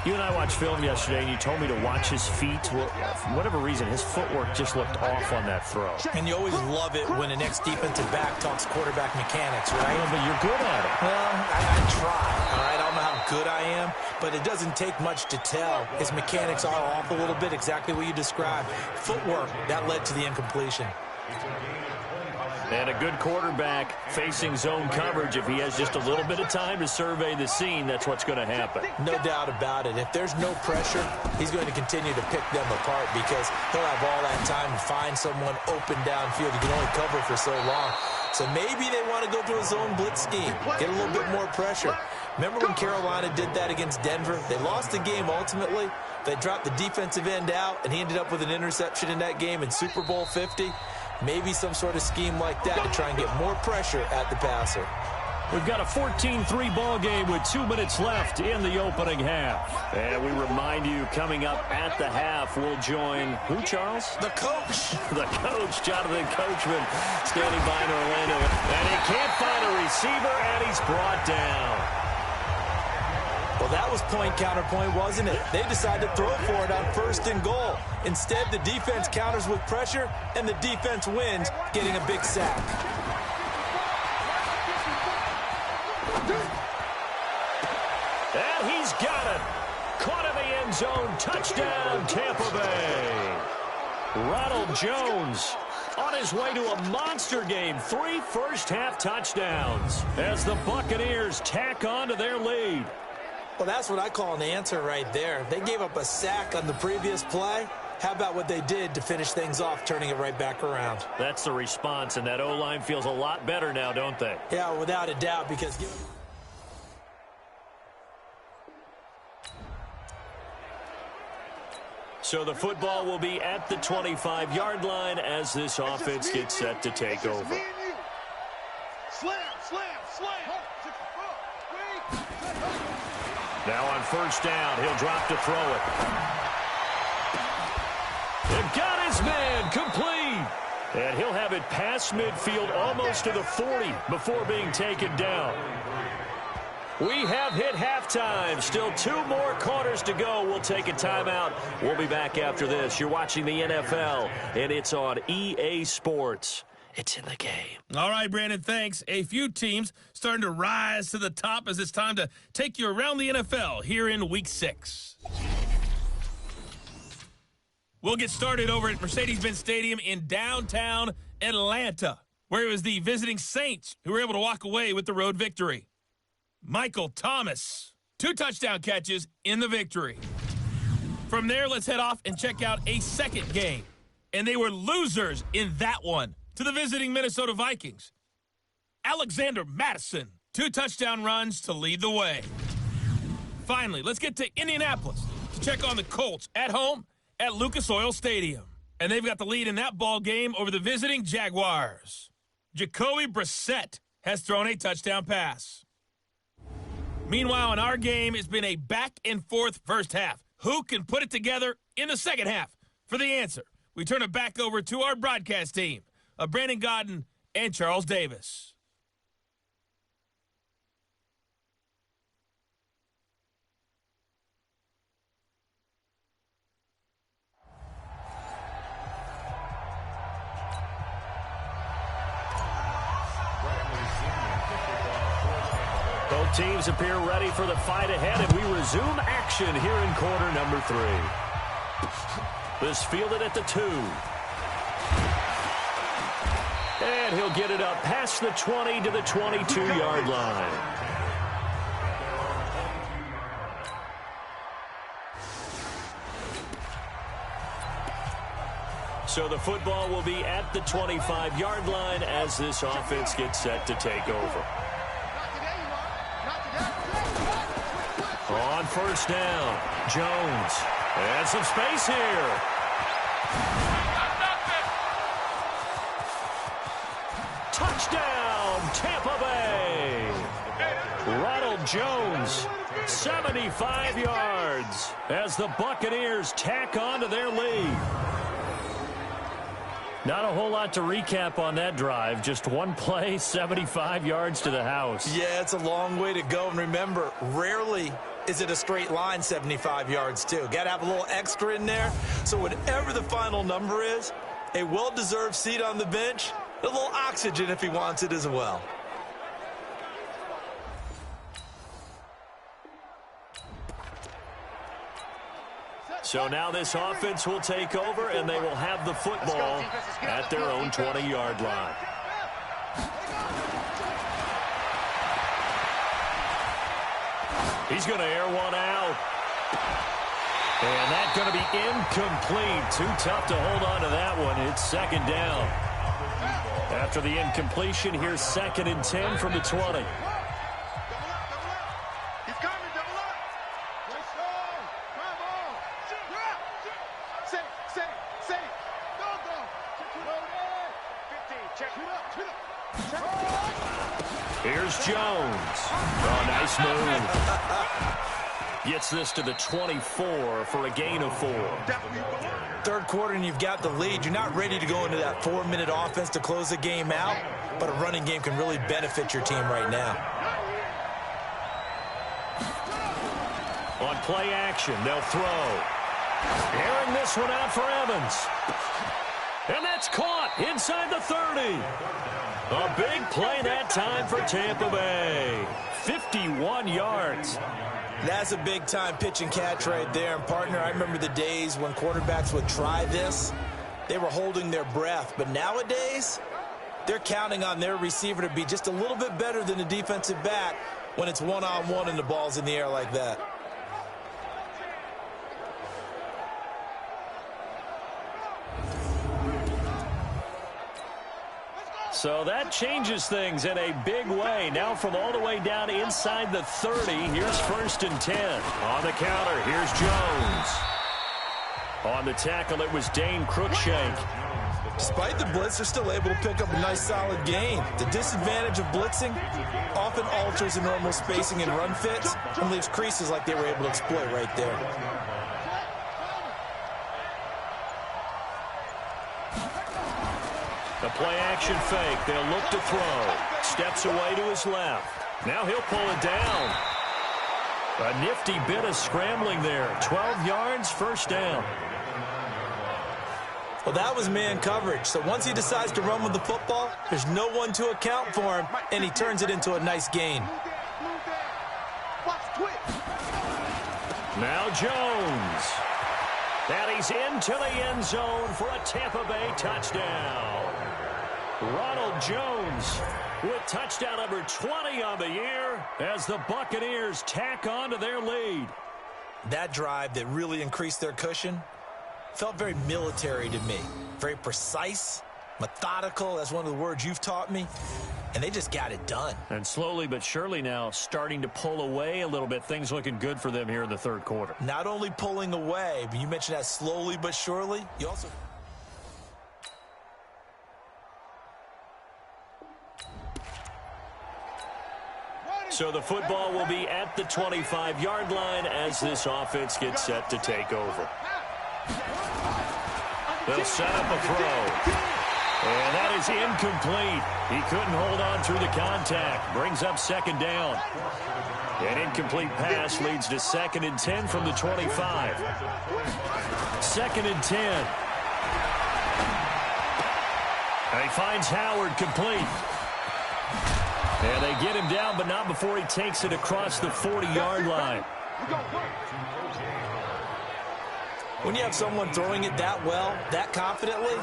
You and I watched film yesterday, and you told me to watch his feet. Well, for whatever reason, his footwork just looked off on that throw. And you always love it when an ex-defensive back talks quarterback mechanics, right? Well, but you're good at it. Well, I try, all right? I don't know how good I am, but it doesn't take much to tell. His mechanics are off a little bit, exactly what you described. Footwork, that led to the incompletion. And a good quarterback facing zone coverage. If he has just a little bit of time to survey the scene, that's what's going to happen. No doubt about it. If there's no pressure, he's going to continue to pick them apart because he'll have all that time to find someone open downfield. You can only cover for so long. So maybe they want to go to a zone blitz scheme, get a little bit more pressure. Remember when Carolina did that against Denver? They lost the game ultimately. They dropped the defensive end out, and he ended up with an interception in that game in Super Bowl 50. Maybe some sort of scheme like that to try and get more pressure at the passer. We've got a 14-3 ball game with 2 minutes left in the opening half. And we remind you, coming up at the half, we'll join who, Charles? The coach. The coach, Jonathan Coachman, standing by in Orlando. And he can't find a receiver, and he's brought down. Well, that was point counterpoint, wasn't it? They decided to throw for it on first and goal. Instead, the defense counters with pressure, and the defense wins, getting a big sack. And he's got it. Caught in the end zone. Touchdown, Tampa Bay. Ronald Jones on his way to a monster game. 3 first-half touchdowns as the Buccaneers tack on to their lead. Well, that's what I call an answer right there. They gave up a sack on the previous play. How about what they did to finish things off, turning it right back around? That's the response, and that O-line feels a lot better now, don't they? Yeah, without a doubt, because... So the football will be at the 25-yard line as this offense gets set to take over. Slam, slam, slam. Now on first down, he'll drop to throw it. They've got his man complete. And he'll have it past midfield almost to the 40 before being taken down. We have hit halftime. Still 2 more quarters to go. We'll take a timeout. We'll be back after this. You're watching the NFL, and it's on EA Sports. It's in the game. All right, Brandon, thanks. A few teams starting to rise to the top as it's time to take you around the NFL here in Week 6. We'll get started over at Mercedes-Benz Stadium in downtown Atlanta, where it was the visiting Saints who were able to walk away with the road victory. Michael Thomas, 2 touchdown catches in the victory. From there, let's head off and check out a second game. And they were losers in that one to the visiting Minnesota Vikings. Alexander Madison 2 touchdown runs to lead the way. Finally, let's get to Indianapolis to check on the Colts at home at Lucas Oil Stadium. And they've got the lead in that ball game over the visiting Jaguars. Jacoby Brissett has thrown a touchdown pass. Meanwhile, in our game, it's been a back-and-forth first half. Who can put it together in the second half? For the answer, we turn it back over to our broadcast team of Brandon Godden and Charles Davis. Both teams appear ready for the fight ahead, and we resume action here in quarter number 3. This fielded at the 2. And he'll get it up past the 20 to the 22-yard line. So the football will be at the 25-yard line as this offense gets set to take over. On first down, Jones. And some space here. Touchdown, Tampa Bay. Ronald Jones, 75 yards as the Buccaneers tack on to their lead. Not a whole lot to recap on that drive. Just one play, 75 yards to the house. Yeah, it's a long way to go. And remember, rarely is it a straight line 75 yards, too. Got to have a little extra in there. So whatever the final number is, a well-deserved seat on the bench, a little oxygen if he wants it as well. So now this offense will take over, and they will have the football at their own 20-yard line. He's going to air one out. And that's going to be incomplete. Too tough to hold on to that one. It's second down. After the incompletion, here's 2nd and 10 from the 20. Here's Jones. Oh, nice move. Gets this to the 24 for a gain of 4. Third quarter and you've got the lead. You're not ready to go into that 4-minute offense to close the game out, but a running game can really benefit your team right now. On play action, they'll throw. Airing this one out for Evans. And that's caught inside the 30. A big play that time for Tampa Bay. 51 yards. That's a big-time pitch and catch right there. And, partner, I remember the days when quarterbacks would try this. They were holding their breath. But nowadays, they're counting on their receiver to be just a little bit better than the defensive back when it's one-on-one and the ball's in the air like that. So that changes things in a big way. Now from all the way down inside the 30, here's 1st and 10. On the counter, here's Jones. On the tackle, it was Dane Cruikshank. Despite the blitz, they're still able to pick up a nice solid gain. The disadvantage of blitzing often alters the normal spacing and run fits and leaves creases like they were able to exploit right there. The play-action fake. They'll look to throw. Steps away to his left. Now he'll pull it down. A nifty bit of scrambling there. 12 yards, 1st down. Well, that was man coverage. So once he decides to run with the football, there's no one to account for him, and he turns it into a nice gain. Now Jones. And he's into the end zone for a Tampa Bay touchdown. Ronald Jones with touchdown number 20 on the year as the Buccaneers tack on to their lead. That drive that really increased their cushion felt very military to me. Very precise, methodical. That's one of the words you've taught me. And they just got it done. And slowly but surely now starting to pull away a little bit. Things looking good for them here in the third quarter. Not only pulling away, but you mentioned that slowly but surely. You also... So the football will be at the 25-yard line as this offense gets set to take over. They'll set up a throw. And that is incomplete. He couldn't hold on through the contact. Brings up second down. An incomplete pass leads to 2nd and 10 from the 25. 2nd and 10. And he finds Howard complete. And they get him down, but not before he takes it across the 40-yard line. When you have someone throwing it that well, that confidently,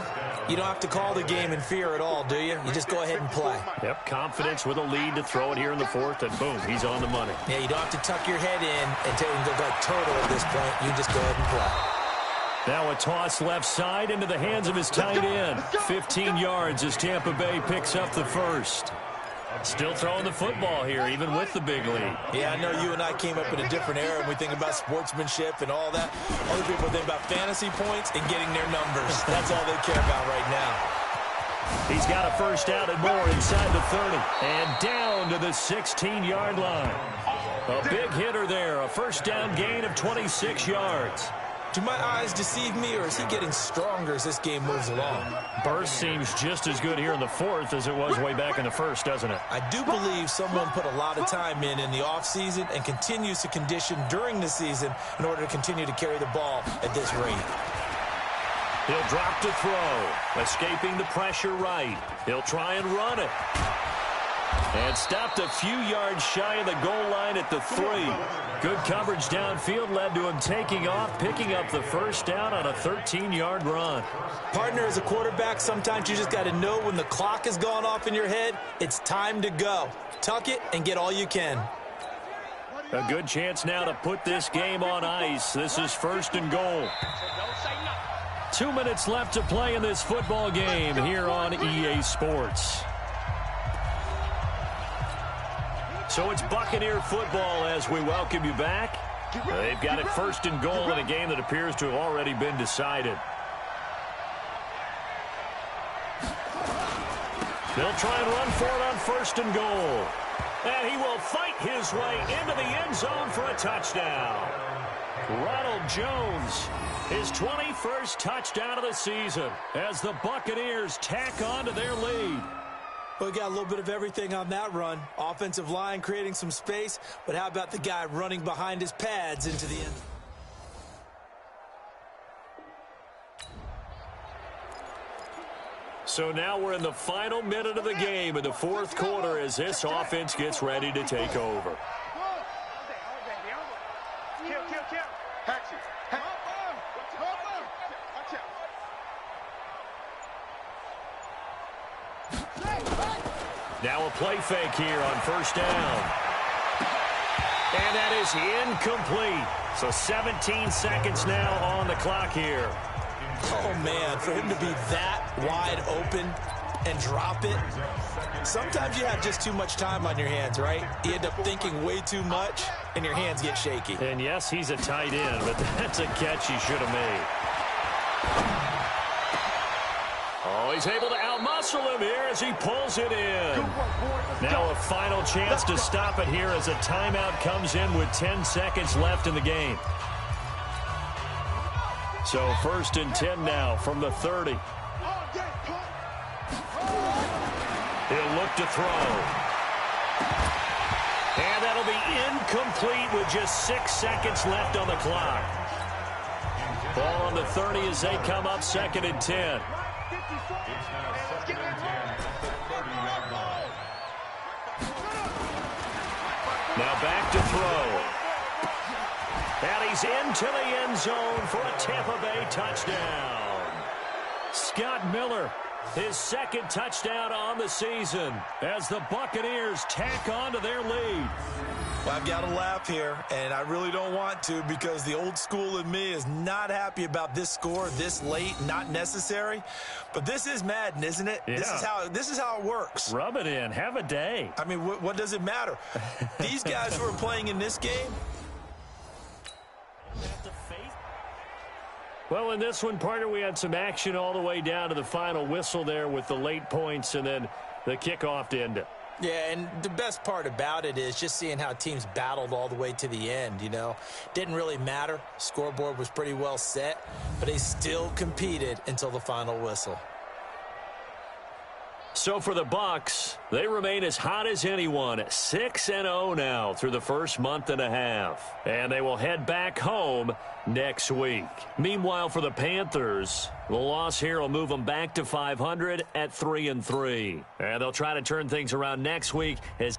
you don't have to call the game in fear at all, do you? You just go ahead and play. Yep, confidence with a lead to throw it here in the 4th, and boom, he's on the money. Yeah, you don't have to tuck your head in and take him look like turtle at this point. You just go ahead and play. Now a toss left side into the hands of his tight end. 15 yards as Tampa Bay picks up the first. Still throwing the football here, even with the big lead. Yeah, I know you and I came up in a different era, and we think about sportsmanship and all that. Other people think about fantasy points and getting their numbers. That's all they care about right now. He's got a first down and more inside the 30. And down to the 16-yard line. A big hitter there, a first down gain of 26 yards. Do my eyes deceive me, or is he getting stronger as this game moves along? Burst seems just as good here in the 4th as it was way back in the 1st, doesn't it? I do believe someone put a lot of time in the offseason and continues to condition during the season in order to continue to carry the ball at this rate. He'll drop to throw, escaping the pressure right. He'll try and run it. And stopped a few yards shy of the goal line at the 3. Good coverage downfield led to him taking off, picking up the first down on a 13-yard run. Partner, as a quarterback, sometimes you just got to know when the clock has gone off in your head, it's time to go. Tuck it and get all you can. A good chance now to put this game on ice. This is 1st and goal. 2 minutes left to play in this football game here on EA Sports. So it's Buccaneer football as we welcome you back. They've got it 1st and goal in a game that appears to have already been decided. They'll try and run for it on 1st and goal. And he will fight his way into the end zone for a touchdown. Ronald Jones, his 21st touchdown of the season as the Buccaneers tack on to their lead. We got a little bit of everything on that run. Offensive line creating some space, but how about the guy running behind his pads into the end? So now we're in the final minute of the game in the 4th quarter as this offense gets ready to take over. Now a play fake here on 1st down. And that is incomplete. So 17 seconds now on the clock here. Oh, man, for him to be that wide open and drop it. Sometimes you have just too much time on your hands, right? You end up thinking way too much, and your hands get shaky. And yes, he's a tight end, but that's a catch he should have made. Oh, he's able to outmuscle him here as he pulls it in. Now a final chance to stop it here as a timeout comes in with 10 seconds left in the game. So 1st and 10 now from the 30. He'll look to throw. And that'll be incomplete with just 6 seconds left on the clock. Ball on the 30 as they come up 2nd and 10. Now back to throw. And he's into the end zone for a Tampa Bay touchdown. Scott Miller His second touchdown on the season as the Buccaneers tack on to their lead. Well, I've got to laugh here, and I really don't want to because the old school in me is not happy about this score this late, not necessary. But this is Madden, isn't it? Yeah. This is how it works. Rub it in. Have a day. I mean, what does it matter? These guys who are playing in this game. Well, in this one, partner, we had some action all the way down to the final whistle there with the late points and then the kickoff to end it. Yeah, and the best part about it is just seeing how teams battled all the way to the end, you know. Didn't really matter. Scoreboard was pretty well set, but they still competed until the final whistle. So for the Bucs, they remain as hot as anyone, 6-0 now through the first month and a half. And they will head back home next week. Meanwhile, for the Panthers, the loss here will move them back to 500 at 3-3. And they'll try to turn things around next week as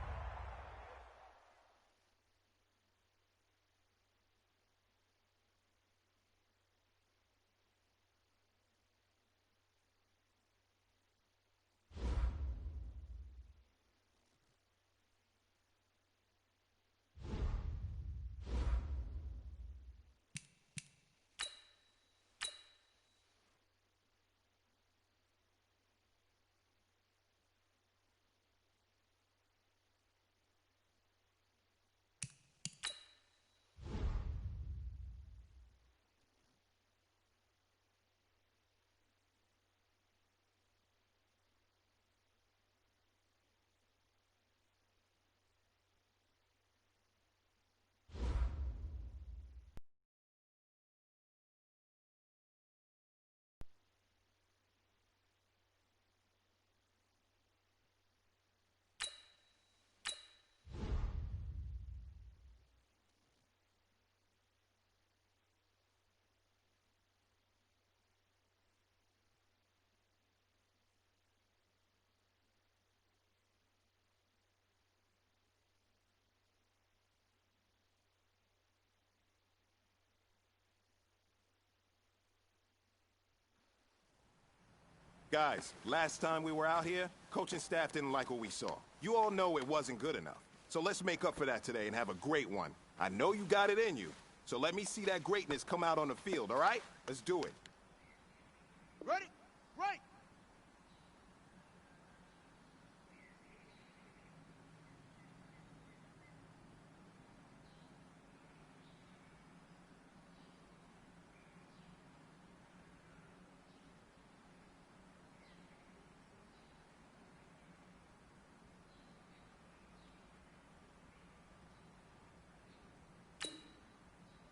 Guys, last time we were out here, coaching staff didn't like what we saw. You all know it wasn't good enough. So let's make up for that today and have a great one. I know you got it in you. So let me see that greatness come out on the field, all right? Let's do it. Ready? Right.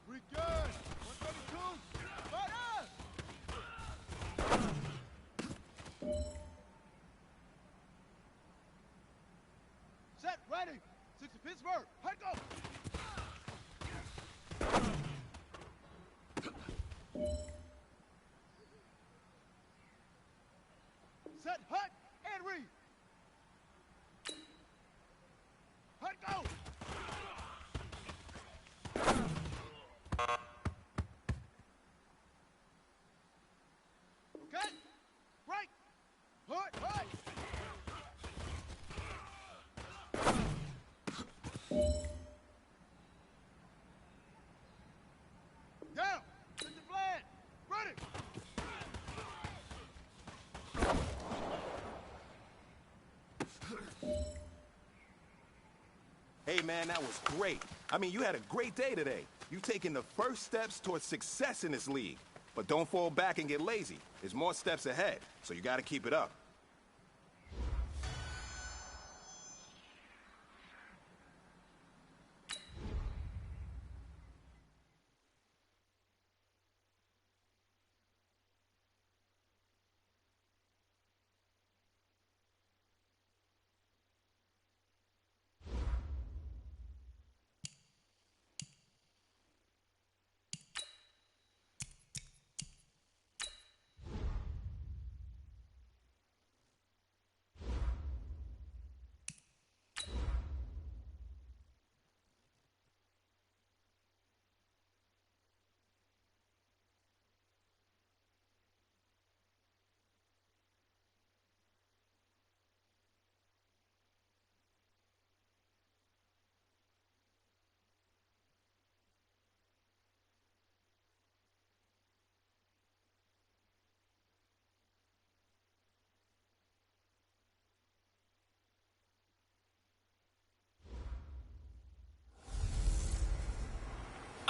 We good. 132. Fire! Set. Ready. 60 Pittsburgh. High go. Set. Hut. And read. Hut go. Okay. Right. Hut. Hut. Down. Set the flag. Ready. Hey, man, that was great. I mean, you had a great day today. You've taken the first steps towards success in this league. But don't fall back and get lazy. There's more steps ahead, so you got to keep it up.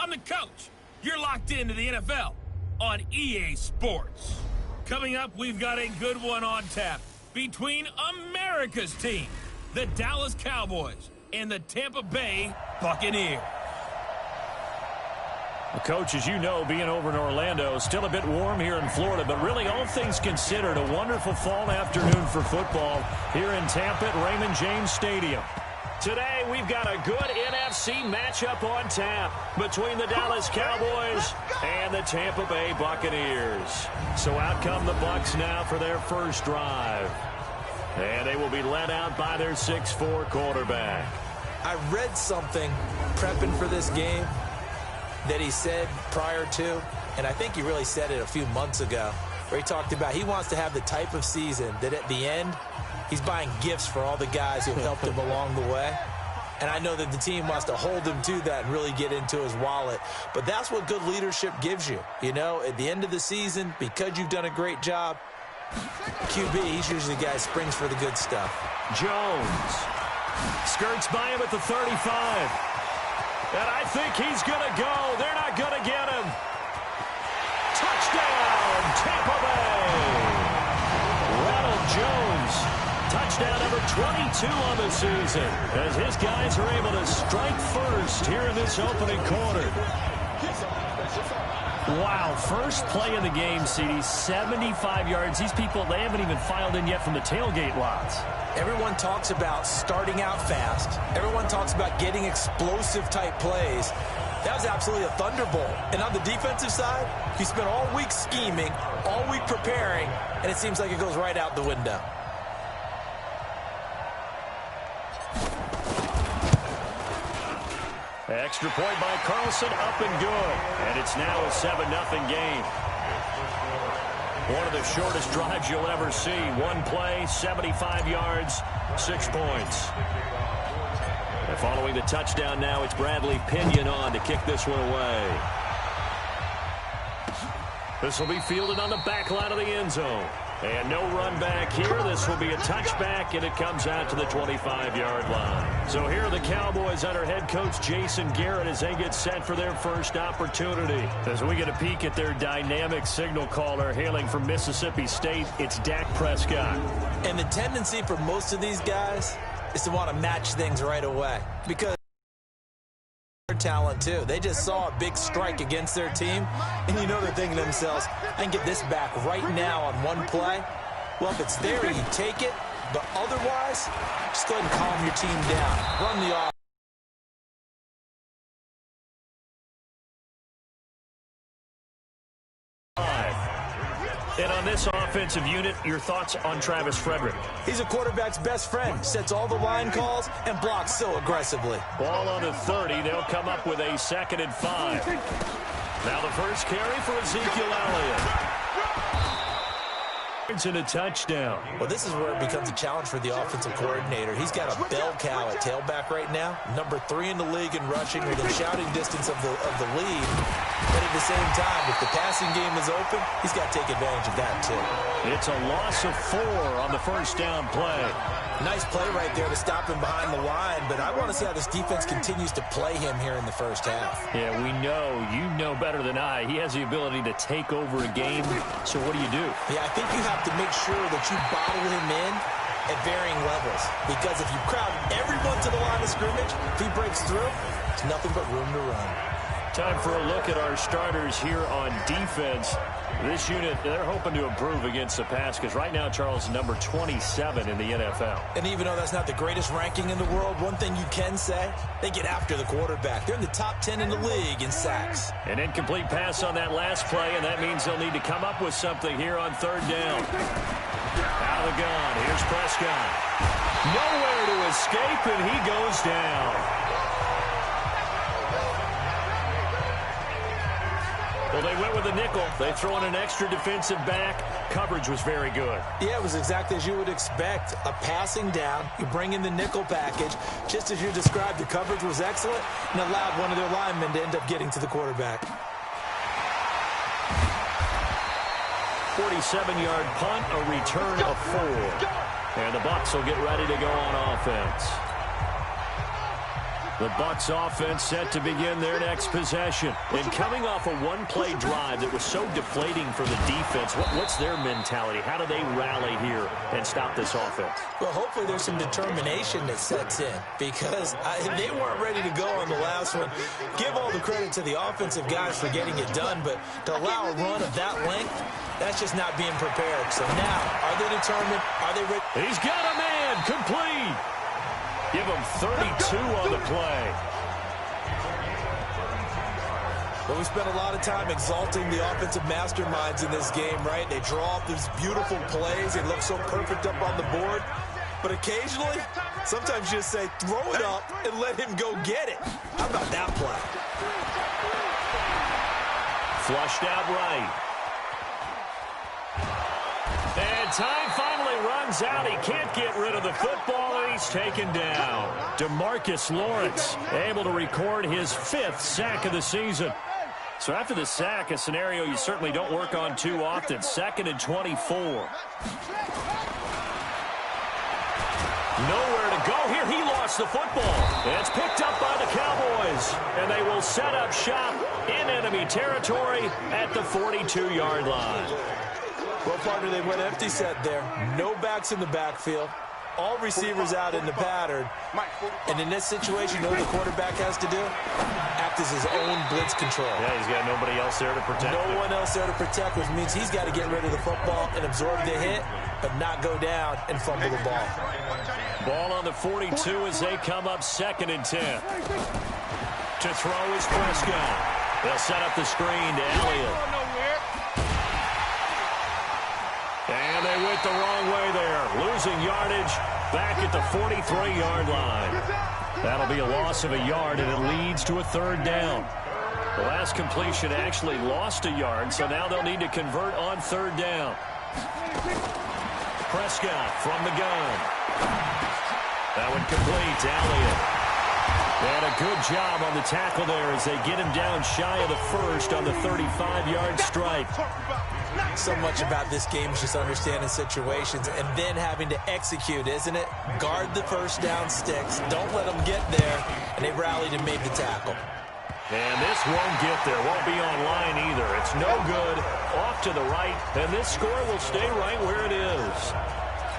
I'm the coach. You're locked into the NFL on EA Sports. Coming up, we've got a good one on tap between America's team, the Dallas Cowboys, and the Tampa Bay Buccaneers. Well, Coach, as you know, being over in Orlando, still a bit warm here in Florida, but really all things considered, a wonderful fall afternoon for football here in Tampa at Raymond James Stadium. Today, we've got a good NFC matchup on tap between the Dallas Cowboys and the Tampa Bay Buccaneers. So out come the Bucs now for their first drive. And they will be led out by their 6'4" quarterback. I read something prepping for this game that he said prior to, and I think he really said it a few months ago, where he talked about he wants to have the type of season that at the end, he's buying gifts for all the guys who have helped him along the way. And I know that the team wants to hold him to that and really get into his wallet. But that's what good leadership gives you. You know, at the end of the season, because you've done a great job, QB, he's usually the guy who springs for the good stuff. Jones skirts by him at the 35. And I think he's going to go. They're not going to get him. Touchdown, Tampa Bay. Ronald Jones, touchdown number 22 on the season, as his guys are able to strike first here in this opening quarter. Wow, first play of the game, CD, 75 yards. These people, they haven't even filed in yet from the tailgate lots. Everyone talks about starting out fast. Everyone talks about getting explosive-type plays. That was absolutely a thunderbolt. And on the defensive side, you spent all week scheming, all week preparing, and it seems like it goes right out the window. Extra point by Carlson, up and good. And it's now a 7-0 game. One of the shortest drives you'll ever see. One play, 75 yards, 6 points. And following the touchdown now, it's Bradley Pinion on to kick this one away. This will be fielded on the back line of the end zone. And no run back here. This will be a touchback, and it comes out to the 25-yard line. So here are the Cowboys under head coach Jason Garrett as they get set for their first opportunity. As we get a peek at their dynamic signal caller hailing from Mississippi State, it's Dak Prescott. And the tendency for most of these guys is to want to match things right away because talent too. They just saw a big strike against their team, and you know they're thinking to themselves, I can get this back right now on one play. Well, if it's there, you take it, but otherwise, just go ahead and calm your team down. Run the offense. And on this offensive unit, your thoughts on Travis Frederick? He's a quarterback's best friend. Sets all the line calls and blocks so aggressively. Ball on the 30. They'll come up with a 2nd and 5. Now the first carry for Ezekiel Elliott. It's in a touchdown. Well, this is where it becomes a challenge for the offensive coordinator. He's got a bell cow at tailback right now, number 3 in the league in rushing within shouting distance of the lead. But at the same time, if the passing game is open, he's got to take advantage of that too. It's a loss of 4 on the first down play. Nice play right there to stop him behind the line, but I want to see how this defense continues to play him here in the first half. Yeah, we know, you know better than I, he has the ability to take over a game, so what do you do? Yeah, I think you have to make sure that you bottle him in at varying levels, because if you crowd everyone to the line of scrimmage, if he breaks through, it's nothing but room to run. Time for a look at our starters here on defense. This unit, they're hoping to improve against the pass because right now, Charles, is number 27 in the NFL. And even though that's not the greatest ranking in the world, one thing you can say, they get after the quarterback. They're in the top 10 in the league in sacks. An incomplete pass on that last play, and that means they'll need to come up with something here on 3rd down. Out of the gun, here's Prescott. Nowhere to escape, and he goes down. Well, they went with a nickel. They throw in an extra defensive back. Coverage was very good. Yeah, it was exactly as you would expect. A passing down. You bring in the nickel package. Just as you described, the coverage was excellent and allowed one of their linemen to end up getting to the quarterback. 47-yard punt, a return of 4. And the Bucs will get ready to go on offense. The Bucs offense set to begin their next possession. And coming off a one-play drive that was so deflating for the defense, what's their mentality? How do they rally here and stop this offense? Well, hopefully there's some determination that sets in because they weren't ready to go on the last one. Give all the credit to the offensive guys for getting it done, but to allow a run of that length, that's just not being prepared. So now, are they determined? Are they ready? He's got a man complete. Give him 32 on the play. Well, we spent a lot of time exalting the offensive masterminds in this game, right? They draw up these beautiful plays. They look so perfect up on the board. But occasionally, sometimes you just say, throw it up and let him go get it. How about that play? Flushed out right. And time finally runs out. He can't get rid of the football, and he's taken down. DeMarcus Lawrence able to record his 5th sack of the season. So after the sack, a scenario you certainly don't work on too often. 2nd and 24. Nowhere to go here. He lost the football. It's picked up by the Cowboys, and they will set up shop in enemy territory at the 42-yard line. Well, partner, they went empty set there. No backs in the backfield. All receivers out in the pattern. And in this situation, you know what the quarterback has to do? Act as his own blitz control. Yeah, he's got nobody else there to protect him. No one else there to protect, which means he's got to get rid of the football and absorb the hit, but not go down and fumble the ball. Ball on the 42 as they come up 2nd and 10. To throw is Prescott. They'll set up the screen to Elliott. And they went the wrong way there, losing yardage back at the 43-yard line. That'll be a loss of a yard, and it leads to a 3rd down. The last completion actually lost a yard, so now they'll need to convert on 3rd down. Prescott from the gun. That one complete to Elliott. And a good job on the tackle there as they get him down shy of the 1st on the 35-yard strike. So much about this game is just understanding situations and then having to execute, isn't it? Guard the first down sticks. Don't let them get there. And they rallied and made the tackle. And this won't get there. Won't be online either. It's no good. Off to the right. And this score will stay right where it is.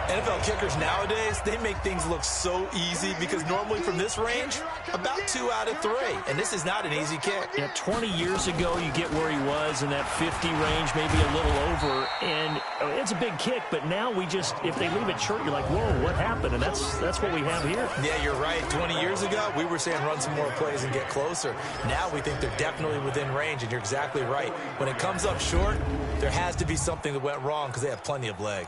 NFL kickers nowadays, they make things look so easy because normally from this range, about 2 out of 3. And this is not an easy kick. Yeah, 20 years ago, you get where he was in that 50 range, maybe a little over. And it's a big kick, but now we just, if they leave it short, you're like, whoa, what happened? And that's what we have here. Yeah, you're right. 20 years ago, we were saying run some more plays and get closer. Now we think they're definitely within range, and you're exactly right. When it comes up short, there has to be something that went wrong because they have plenty of leg.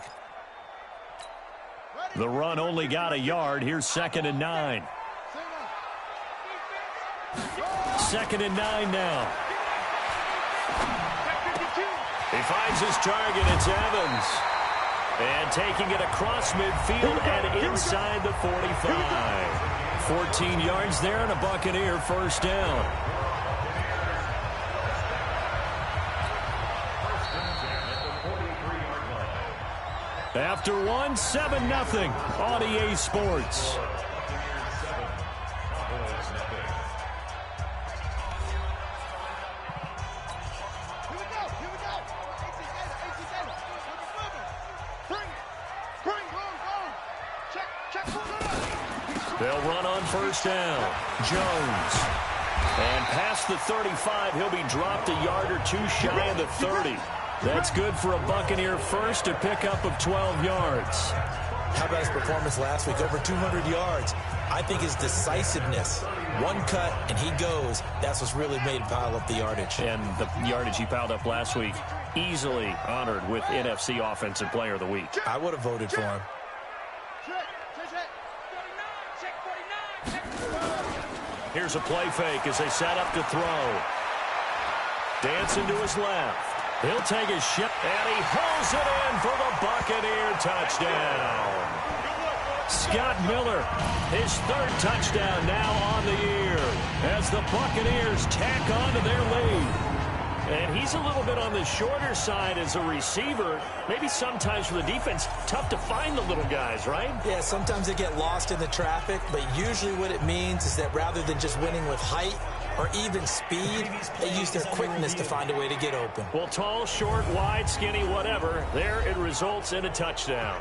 The run only got a yard. Here's 2nd and 9. 2nd and 9 now. He finds his target. It's Evans. And taking it across midfield and inside the 45. 14 yards there and a Buccaneer 1st down. After 1, 7-0 on EA Sports. They'll run on 1st down. Jones. And past the 35, he'll be dropped a yard or 2 shy of the 30. That's good for a Buccaneer 1st, a pickup of 12 yards. How about his performance last week? Over 200 yards. I think his decisiveness, one cut and he goes, that's what's really made him pile up the yardage. And the yardage he piled up last week, easily honored with NFC Offensive Player of the Week. I would have voted for him. Here's a play fake as they set up to throw. Dancing to his left. He'll take his shot, and he hauls it in for the Buccaneer touchdown. Scott Miller, his 3rd touchdown now on the year as the Buccaneers tack on to their lead. And he's a little bit on the shorter side as a receiver. Maybe sometimes for the defense, tough to find the little guys, right? Yeah, sometimes they get lost in the traffic, but usually what it means is that rather than just winning with height or even speed, they use their quickness to find a way to get open. Well, tall, short, wide, skinny, whatever, there it results in a touchdown.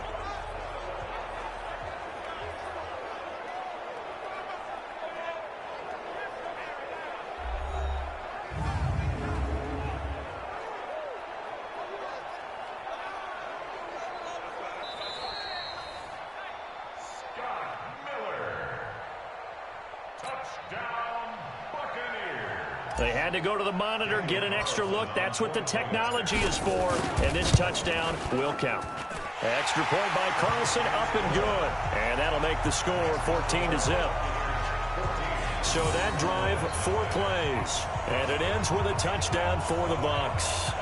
They had to go to the monitor, get an extra look. That's what the technology is for. And this touchdown will count. Extra point by Carlson, up and good. And that'll make the score 14-0. So that drive, 4 plays. And it ends with a touchdown for the Bucs.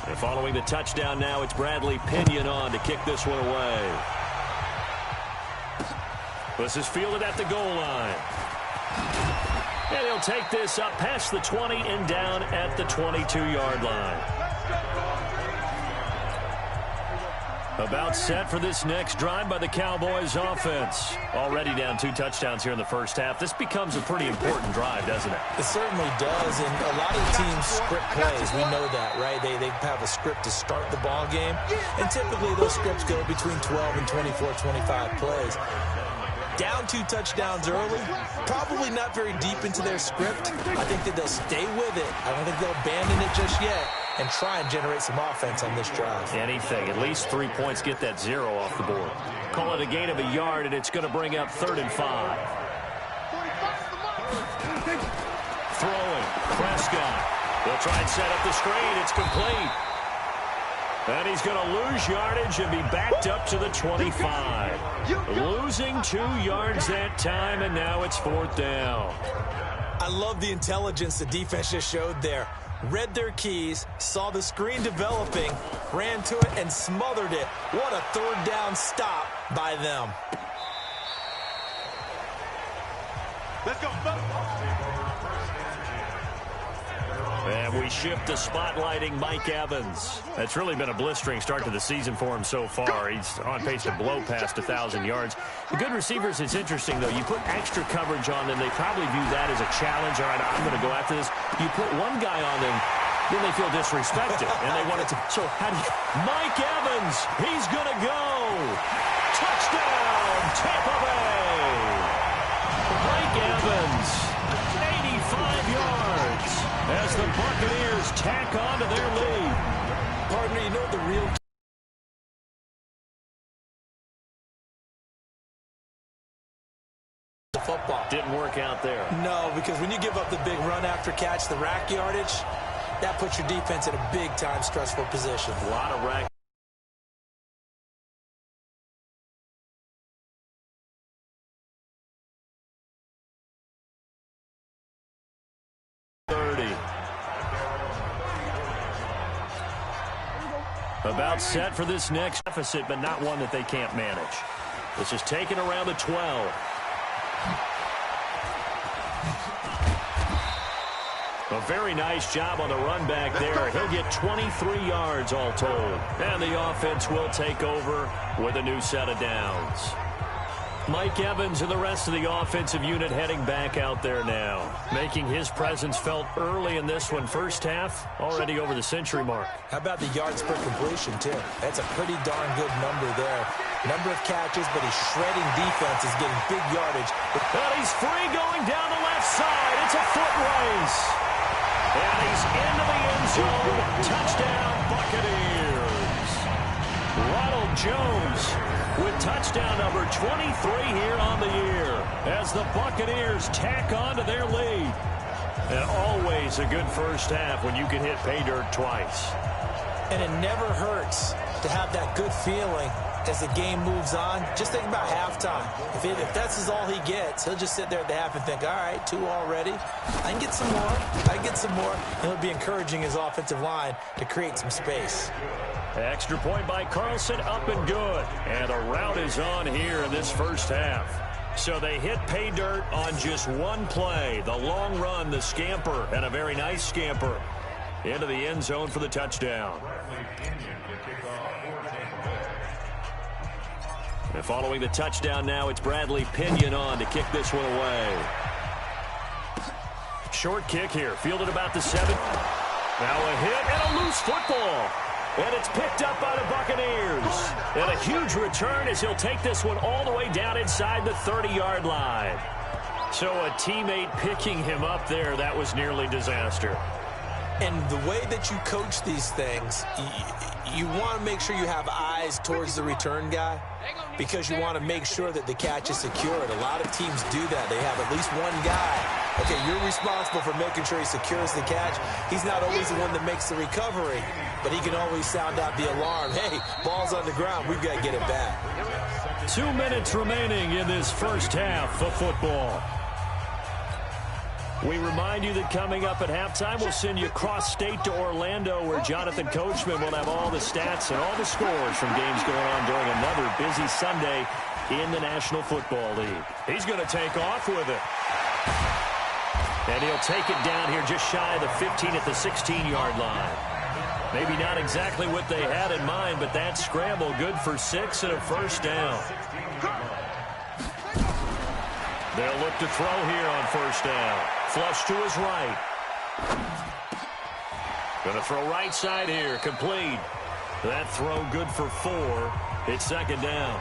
And following the touchdown now, it's Bradley Pinion on to kick this one away. This is fielded at the goal line. And he'll take this up past the 20 and down at the 22-yard line. About set for this next drive by the Cowboys offense. Already down 2 touchdowns here in the first half. This becomes a pretty important drive, doesn't it? It certainly does, and a lot of teams script plays. We know that, right? They have a script to start the ball game, and typically those scripts go between 12 and 24, 25 plays. Down 2 touchdowns early, probably not very deep into their script. I think that they'll stay with it. I don't think they'll abandon it just yet and try and generate some offense on this drive. Anything. At least 3 points, get that 0 off the board. Call it a gain of a yard, and it's going to bring up 3rd and 5. Throwing. Prescott. They'll try and set up the screen. It's complete. And he's going to lose yardage and be backed up to the 25. Losing 2 yards that time, and now it's 4th down. I love the intelligence the defense just showed there. Read their keys, saw the screen developing, ran to it, and smothered it. What a 3rd down stop by them. Let's go. And we shift to spotlighting Mike Evans. That's really been a blistering start to the season for him so far. He's on pace to blow past 1,000 yards. The good receivers, it's interesting, though. You put extra coverage on them, they probably view that as a challenge. All right, I'm going to go after this. You put one guy on them, then they feel disrespected, and they want it to. So how do you. Mike Evans, he's going to go. Touchdown, Tampa Bay. Mike Evans, 85 yards. As the Buccaneers tack on to their lead. Partner, you know the real football didn't work out there. No, because when you give up the big run after catch, the rack yardage, that puts your defense in a big-time stressful position. A lot of rack. About set for this next deficit, but not one that they can't manage. This is taken around the 12. A very nice job on the run back there. He'll get 23 yards all told. And the offense will take over with a new set of downs. Mike Evans and the rest of the offensive unit heading back out there now, making his presence felt early in this one. First half, already over the century mark. How about the yards per completion, too? That's a pretty darn good number there. Number of catches, but he's shredding defense, is getting big yardage. And he's free going down the left side. It's a foot race. And he's into the end zone. Touchdown, Buccaneers. Ronald Jones with touchdown number 23 here on the year as the Buccaneers tack on to their lead. And always a good first half when you can hit pay dirt twice. And it never hurts to have that good feeling as the game moves on, just think about halftime. If that's all he gets, he'll just sit there at the half and think, all right, 2 already. I can get some more. I can get some more. And he'll be encouraging his offensive line to create some space. Extra point by Carlson, up and good. And a rout is on here in this first half. So they hit pay dirt on just one play. The long run, the scamper, and a very nice scamper into the end zone for the touchdown. And following the touchdown now, it's Bradley Pinion on to kick this one away. Short kick here, fielded about the 7. Now a hit and a loose football. And it's picked up by the Buccaneers. And a huge return as he'll take this one all the way down inside the 30-yard line. So a teammate picking him up there, that was nearly disaster. And the way that you coach these things, you want to make sure you have eyes towards the return guy because you want to make sure that the catch is secured. A lot of teams do that. They have at least one guy. Okay, you're responsible for making sure he secures the catch. He's not always the one that makes the recovery, but he can always sound out the alarm. Hey, ball's on the ground. We've got to get it back. 2 minutes remaining in this first half of football. We remind you that coming up at halftime, we'll send you cross-state to Orlando, where Jonathan Coachman will have all the stats and all the scores from games going on during another busy Sunday in the National Football League. He's going to take off with it. And he'll take it down here just shy of the 15 at the 16-yard line. Maybe not exactly what they had in mind, but that scramble good for 6 and a first down. They'll look to throw here on first down. Flush to his right. Going to throw right side here. Complete. That throw good for 4. It's second down.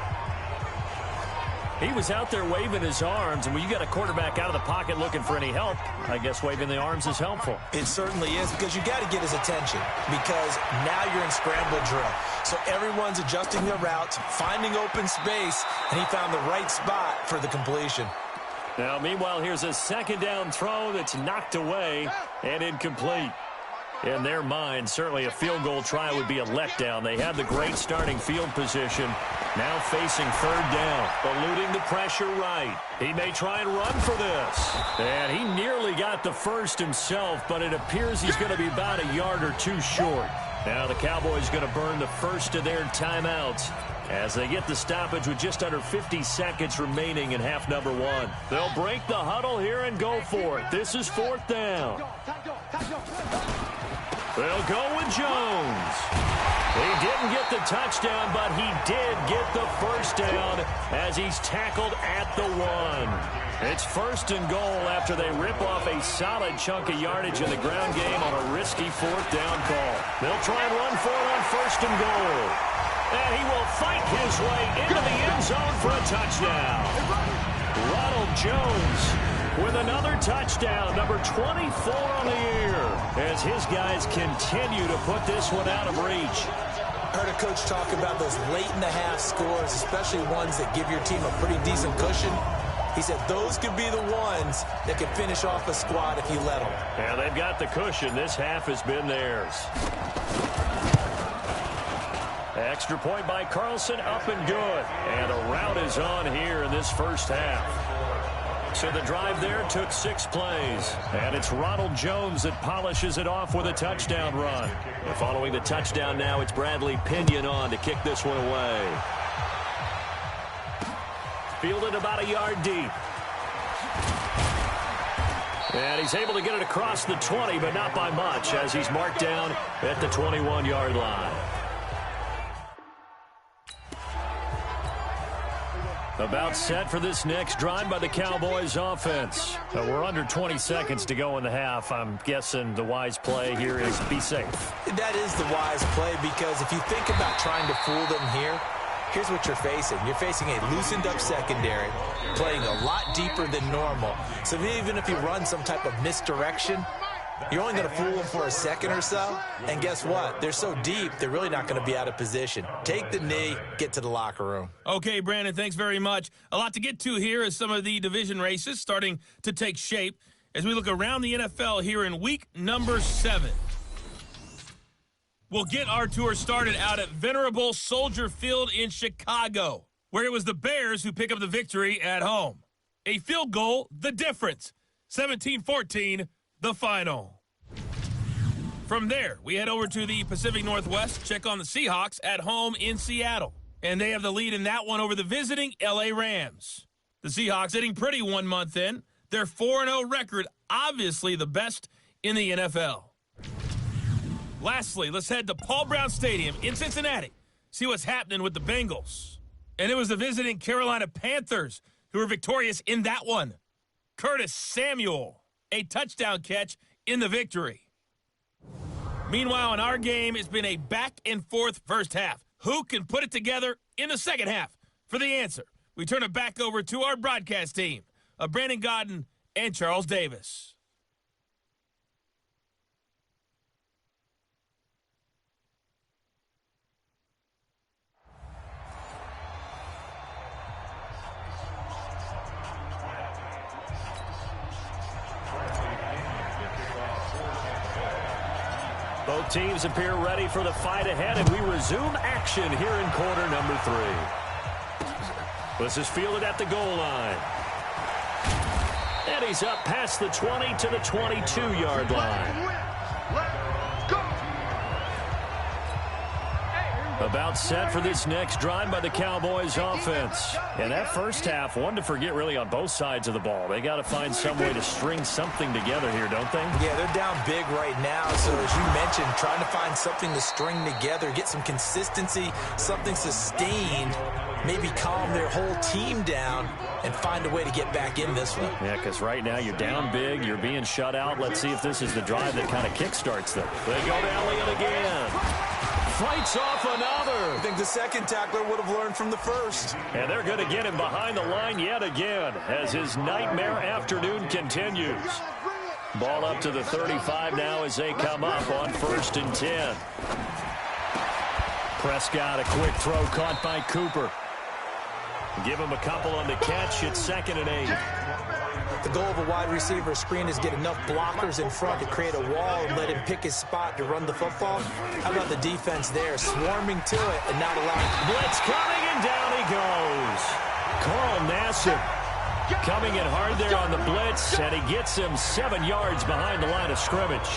He was out there waving his arms, and when you got a quarterback out of the pocket looking for any help, I guess waving the arms is helpful. It certainly is, because you got to get his attention, because now you're in scramble drill. So everyone's adjusting their routes, finding open space, and he found the right spot for the completion. Now, meanwhile, here's a second down throw that's knocked away and incomplete. In their mind, certainly a field goal try would be a letdown. They had the great starting field position. Now facing third down, eluding the pressure right. He may try and run for this. And he nearly got the first himself, but it appears he's going to be about a yard or 2 short. Now the Cowboys going to burn the first of their timeouts as they get the stoppage with just under 50 seconds remaining in half number 1. They'll break the huddle here and go for it. This is fourth down. They'll go with Jones. He didn't get the touchdown, but he did get the first down as he's tackled at the 1. It's first and goal after they rip off a solid chunk of yardage in the ground game on a risky fourth down call. They'll try and run for it on first and goal. And he will fight his way into the end zone for a touchdown. Ronald Jones with another touchdown, number 24 on the year, as his guys continue to put this one out of reach. Heard a coach talk about those late-in-the-half scores, especially ones that give your team a pretty decent cushion. He said those could be the ones that could finish off a squad if you let them. Yeah, they've got the cushion. This half has been theirs. Extra point by Carlson, up and good. And a rout is on here in this first half. So the drive there took 6 plays. And it's Ronald Jones that polishes it off with a touchdown run. And following the touchdown now, it's Bradley Pinion on to kick this one away. Fielded about a yard deep. And he's able to get it across the 20, but not by much, as he's marked down at the 21-yard line. About set for this next drive by the Cowboys offense. We're under 20 seconds to go in the half. I'm guessing the wise play here is be safe. That is the wise play, because if you think about trying to fool them here, here's what you're facing. You're facing a loosened up secondary, playing a lot deeper than normal. So even if you run some type of misdirection, you're only going to fool them for a second or so. And guess what? They're so deep, they're really not going to be out of position. Take the knee, get to the locker room. Okay, Brandon, thanks very much. A lot to get to here as some of the division races starting to take shape as we look around the NFL here in week number 7. We'll get our tour started out at venerable Soldier Field in Chicago, where it was the Bears who pick up the victory at home. A field goal, the difference. 17-14, the final. From there, we head over to the Pacific Northwest, check on the Seahawks at home in Seattle. And they have the lead in that one over the visiting L.A. Rams. The Seahawks hitting pretty 1 month in. Their 4-0 record, obviously the best in the NFL. Lastly, let's head to Paul Brown Stadium in Cincinnati. See what's happening with the Bengals. And it was the visiting Carolina Panthers who were victorious in that one. Curtis Samuel, a touchdown catch in the victory. Meanwhile, in our game, it's been a back-and-forth first half. Who can put it together in the second half? For the answer, we turn it back over to our broadcast team of Brandon Godden and Charles Davis. Both teams appear ready for the fight ahead, and we resume action here in quarter number 3. This is fielded at the goal line. And he's up past the 20 to the 22-yard line. About set for this next drive by the Cowboys offense. And that first half, one to forget really on both sides of the ball. They got to find some way to string something together here, don't they? Yeah, they're down big right now. So as you mentioned, trying to find something to string together, get some consistency, something sustained, maybe calm their whole team down and find a way to get back in this one. Yeah, because right now you're down big, you're being shut out. Let's see if this is the drive that kind of kickstarts them. They go to Elliott again. Fights off another. I think the second tackler would have learned from the first. And they're going to get him behind the line yet again as his nightmare afternoon continues. Ball up to the 35 now as they come up on 1st and 10. Prescott, a quick throw caught by Cooper. Give him a couple on the catch. It's 2nd and 8. The goal of a wide receiver screen is get enough blockers in front to create a wall and let him pick his spot to run the football. How about the defense there, swarming to it and not allowing... Blitz coming, and down he goes. Carl Nassib coming in hard there on the blitz, and he gets him 7 yards behind the line of scrimmage.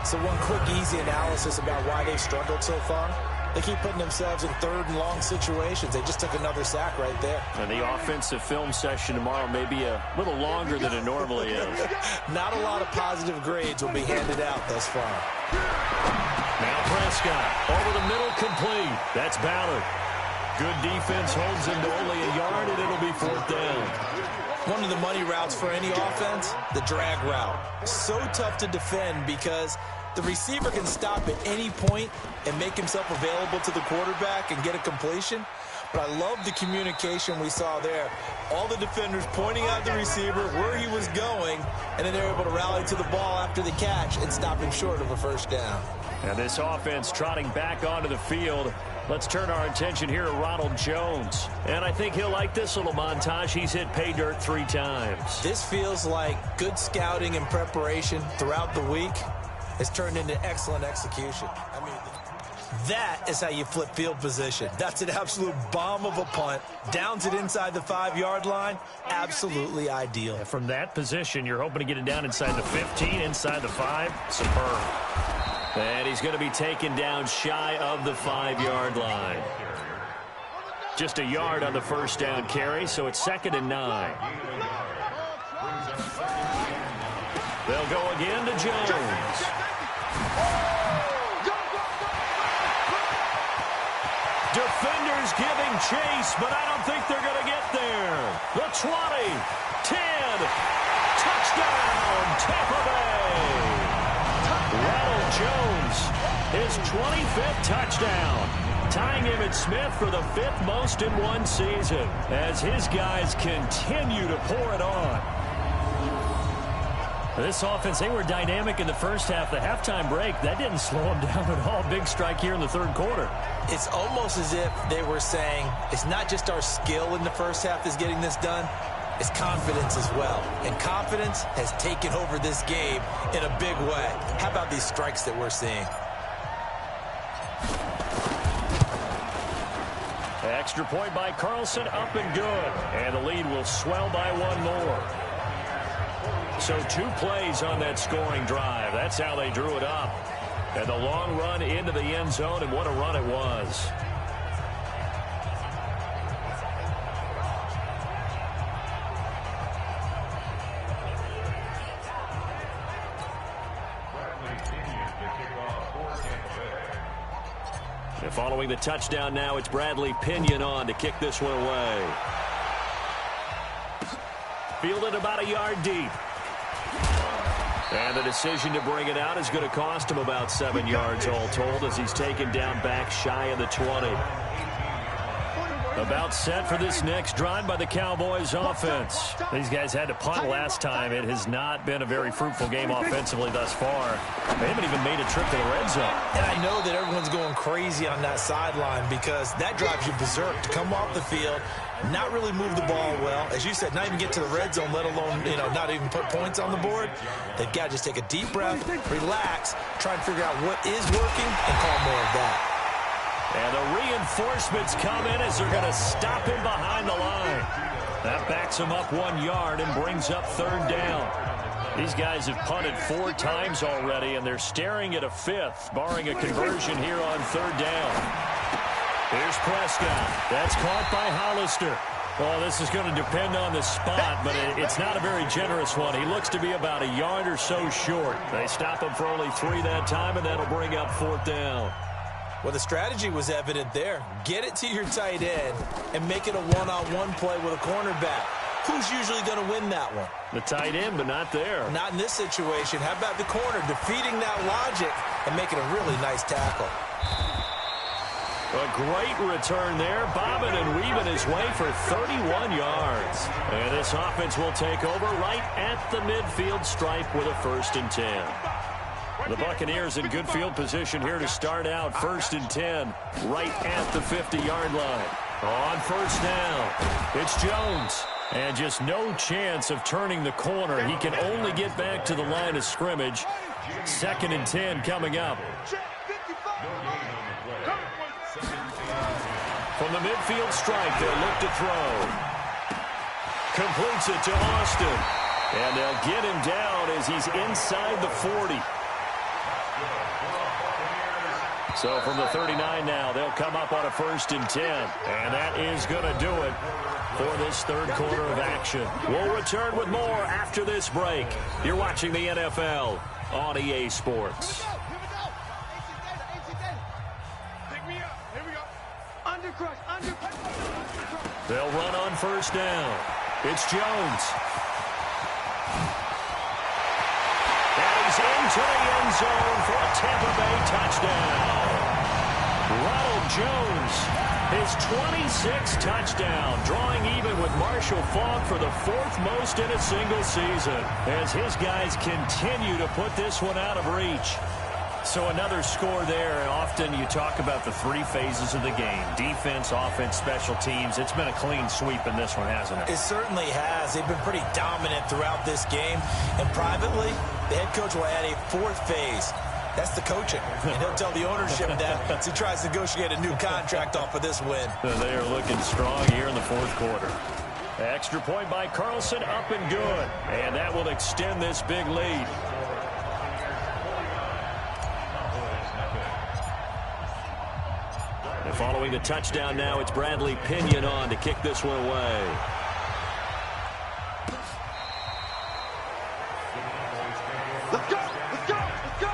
So one quick, easy analysis about why they've struggled so far. They keep putting themselves in 3rd and long situations. They just took another sack right there. And the offensive film session tomorrow may be a little longer than it normally is. Not a lot of positive grades will be handed out thus far. Now Prescott, over the middle, complete. That's Ballard. Good defense holds him to only a yard, and it'll be 4th down. One of the money routes for any offense, the drag route. So tough to defend because the receiver can stop at any point and make himself available to the quarterback and get a completion. But I love the communication we saw there. All the defenders pointing out the receiver, where he was going, and then they're able to rally to the ball after the catch and stop him short of a 1st down. And this offense trotting back onto the field. Let's turn our attention here to Ronald Jones. And I think he'll like this little montage. He's hit pay dirt 3 times. This feels like good scouting and preparation throughout the week. It's turned into excellent execution. I mean, that is how you flip field position. That's an absolute bomb of a punt. Downs it inside the 5-yard line. Absolutely ideal. And from that position, you're hoping to get it down inside the 15, inside the 5. Superb. And he's going to be taken down shy of the 5-yard line. Just a yard on the 1st down carry, so it's 2nd and 9. They'll go again to Jones. Defenders giving chase, but I don't think they're going to get there. The 20, 10, touchdown, Tampa Bay. Ronald Jones, his 25th touchdown, tying Emmitt Smith for the 5th most in one season as his guys continue to pour it on. This offense, they were dynamic in the first half. The halftime break, that didn't slow them down at all. Big strike here in the 3rd quarter. It's almost as if they were saying, it's not just our skill in the first half that's getting this done, it's confidence as well. And confidence has taken over this game in a big way. How about these strikes that we're seeing? Extra point by Carlson, up and good. And the lead will swell by one more. So 2 plays on that scoring drive. That's how they drew it up. And the long run into the end zone, and what a run it was. And following the touchdown now, it's Bradley Pinion on to kick this one away. Fielded about a yard deep. And the decision to bring it out is going to cost him about 7 yards all told as he's taken down back shy of the 20. About set for this next drive by the Cowboys offense. These guys had to punt last time. It has not been a very fruitful game offensively thus far. They haven't even made a trip to the red zone. And I know that everyone's going crazy on that sideline because that drives you berserk to come off the field, not really move the ball well. As you said, not even get to the red zone, let alone, not even put points on the board. They've got to just take a deep breath, relax, try and figure out what is working, and call more of that. And the reinforcements come in as they're going to stop him behind the line. That backs him up 1 yard and brings up 3rd down. These guys have punted 4 times already, and they're staring at a 5th, barring a conversion here on 3rd down. Here's Prescott. That's caught by Hollister. Well, this is going to depend on the spot, but it's not a very generous one. He looks to be about a yard or so short. They stop him for only 3 that time, and that'll bring up 4th down. Well, the strategy was evident there. Get it to your tight end and make it a one-on-one play with a cornerback. Who's usually going to win that one? The tight end, but not there. Not in this situation. How about the corner defeating that logic and making a really nice tackle? A great return there, bobbing and weaving his way for 31 yards. And this offense will take over right at the midfield stripe with a 1st and 10. The Buccaneers in good field position here to start out. 1st and 10, right at the 50-yard line. On 1st down, it's Jones. And just no chance of turning the corner. He can only get back to the line of scrimmage. 2nd and 10 coming up. From the midfield stripe, they'll look to throw. Completes it to Austin. And they'll get him down as he's inside the 40. So from the 39 now, they'll come up on a 1st and 10. And that is going to do it for this 3rd quarter of action. We'll return with more after this break. You're watching the NFL on EA Sports. They'll run on 1st down. It's Jones. And he's into the end zone for a Tampa Bay touchdown. Ronald Jones, his 26th touchdown, drawing even with Marshall Faulk for the 4th most in a single season, as his guys continue to put this one out of reach. So another score there. Often you talk about the 3 phases of the game: defense, offense, special teams. It's been a clean sweep in this one, hasn't it? It certainly has. They've been pretty dominant throughout this game. And privately, the head coach will add a 4th phase. That's the coaching. And he'll tell the ownership that as he tries to negotiate a new contract off of this win. They are looking strong here in the 4th quarter. Extra point by Carlson, up and good. And that will extend this big lead. And following the touchdown now, it's Bradley Pinion on to kick this one away. Let's go! Let's go! Let's go!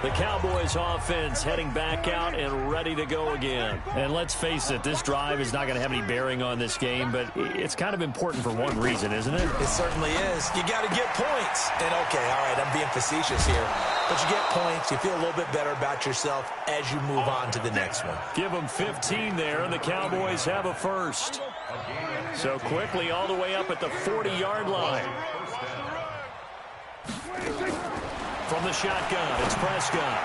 The Cowboys offense heading back out and ready to go again. And let's face it, this drive is not going to have any bearing on this game, but it's kind of important for one reason, isn't it? It certainly is. You got to get points. And okay, all right, I'm being facetious here. But you get points, you feel a little bit better about yourself as you move on to the next one. Give them 15 there, and the Cowboys have a 1st. So quickly all the way up at the 40-yard line. From the shotgun, it's Prescott.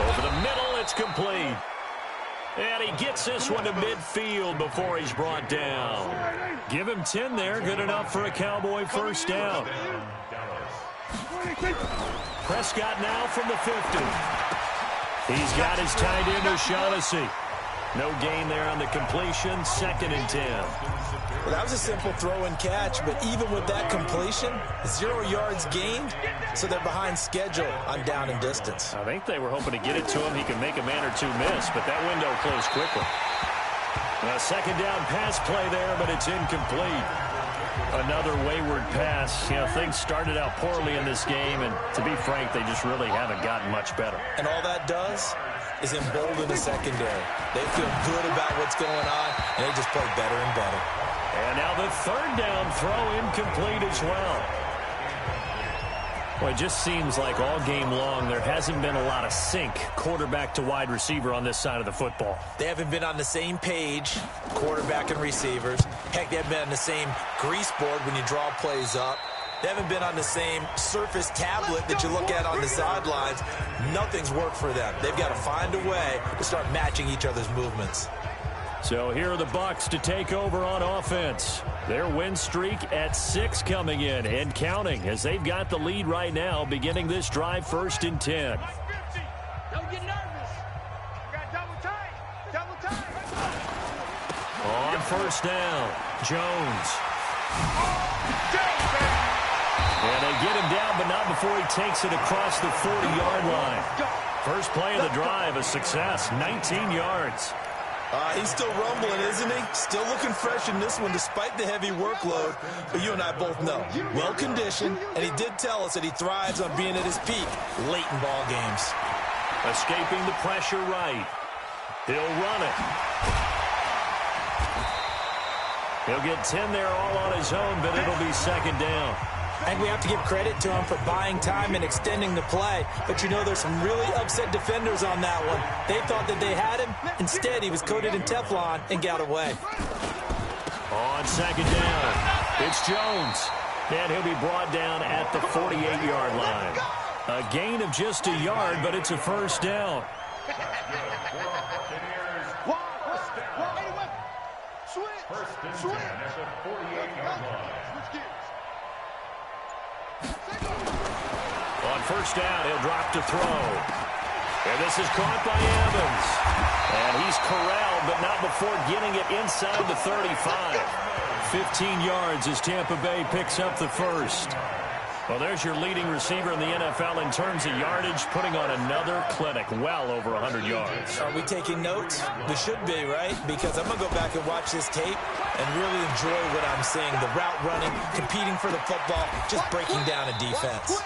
Over the middle, it's complete. And he gets this one to midfield before he's brought down. Give him 10 there, good enough for a Cowboy 1st down. Prescott now from the 50. He's got his tight end O'Shaughnessy. No gain there on the completion. 2nd and 10. Well, that was a simple throw and catch, but even with that completion, 0 yards gained, so they're behind schedule on down and distance. I think they were hoping to get it to him. He can make a man or two miss, but that window closed quickly. A 2nd down pass play there, but it's incomplete. Another wayward pass. You know, things started out poorly in this game, and to be frank, they just really haven't gotten much better. And all that does is embolden the secondary. They feel good about what's going on, and they just play better and better. And now the 3rd down throw incomplete as well. Well, it just seems like all game long there hasn't been a lot of sync quarterback to wide receiver on this side of the football. They haven't been on the same page, quarterback and receivers. Heck, they haven't been on the same grease board when you draw plays up. They haven't been on the same surface tablet that you look at on the sidelines. Nothing's worked for them. They've got to find a way to start matching each other's movements. So here are the Bucs to take over on offense. Their win streak at 6 coming in and counting as they've got the lead right now beginning this drive 1st and 10. Don't get nervous. Got double time. On 1st down, Jones. And they get him down, but not before he takes it across the 40-yard line. First play of the drive, a success, 19 yards. He's still rumbling, isn't he? Still looking fresh in this one despite the heavy workload. But you and I both know, well-conditioned, and he did tell us that he thrives on being at his peak late in ball games. Escaping the pressure right. He'll run it. He'll get 10 there all on his own, but it'll be 2nd down. I think we have to give credit to him for buying time and extending the play. But you know, there's some really upset defenders on that one. They thought that they had him. Instead, he was coated in Teflon and got away. On 2nd down, it's Jones. And he'll be brought down at the 48-yard line. A gain of just a yard, but it's a 1st down. On 1st down, he'll drop to throw. And this is caught by Evans. And he's corralled, but not before getting it inside the 35. 15 yards as Tampa Bay picks up the 1st. Well, there's your leading receiver in the NFL in terms of yardage, putting on another clinic, well over 100 yards. Are we taking notes? We should be, right? Because I'm going to go back and watch this tape and really enjoy what I'm seeing. The route running, competing for the football, just breaking down a defense.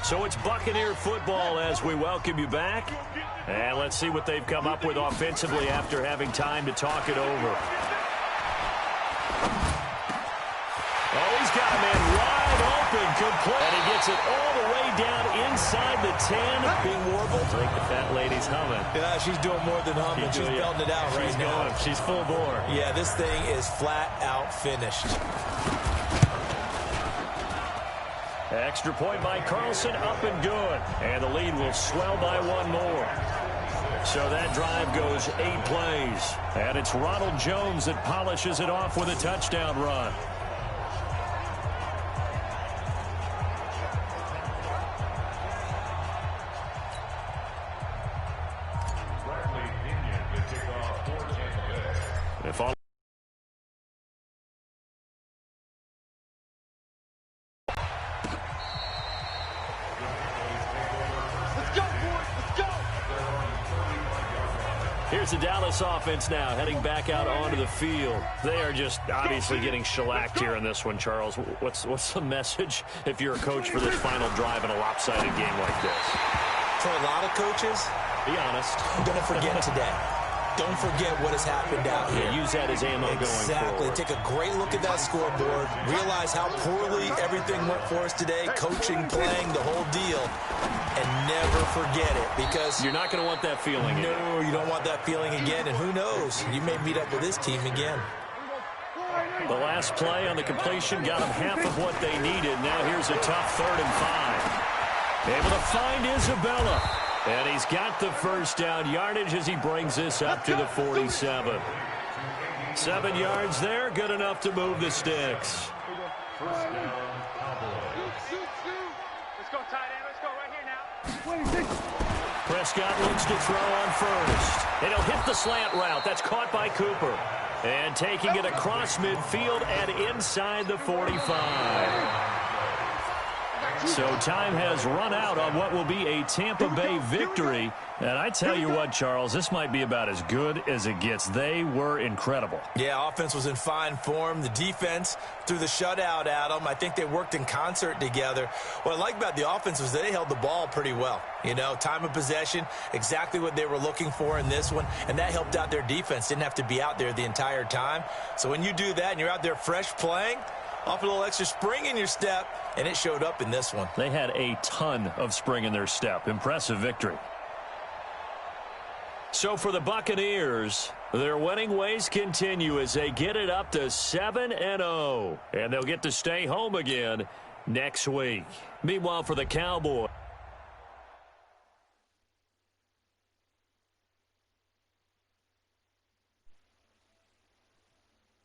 So it's Buccaneer football as we welcome you back. And let's see what they've come up with offensively after having time to talk it over. Oh, he's got a man wide open, complete. And he gets it all the way down inside the 10. Being warbled. I think the fat lady's humming. Yeah, she's doing more than humming. She's belting it out right now. She's full bore. Yeah, this thing is flat out finished. Extra point by Carlson, up and good. And the lead will swell by 1 more. So that drive goes 8 plays. And it's Ronald Jones that polishes it off with a touchdown run. If all Here's the Dallas offense now, heading back out onto the field. They are just obviously getting shellacked here in this one, Charles. What's the message if you're a coach for this final drive in a lopsided game like this? For a lot of coaches, be honest. Don't forget today. Don't forget what has happened out here. Use that as ammo going forward. Exactly. Take a great look at that scoreboard. Realize how poorly everything went for us today. Coaching, playing, the whole deal. And never forget it, because you're not going to want that feeling again. No, you don't want that feeling again. And who knows? You may meet up with this team again. The last play on the completion got them half of what they needed. Now here's a tough 3rd and 5. Able to find Isabella. And he's got the 1st down yardage as he brings this up to the 47. 7 yards there, good enough to move the sticks. Prescott looks to throw on first. And he'll hit the slant route. That's caught by Cooper. And taking it across midfield and inside the 45. So time has run out on what will be a Tampa Bay victory. And I tell you what, Charles, this might be about as good as it gets. They were incredible. Yeah, offense was in fine form. The defense threw the shutout at them. I think they worked in concert together. What I like about the offense was they held the ball pretty well. You know, time of possession, exactly what they were looking for in this one. And that helped out their defense. Didn't have to be out there the entire time. So when you do that and you're out there fresh playing, off a little extra spring in your step, and it showed up in this one. They had a ton of spring in their step. Impressive victory. So for the Buccaneers, their winning ways continue as they get it up to 7-0. And they'll get to stay home again next week. Meanwhile, for the Cowboys,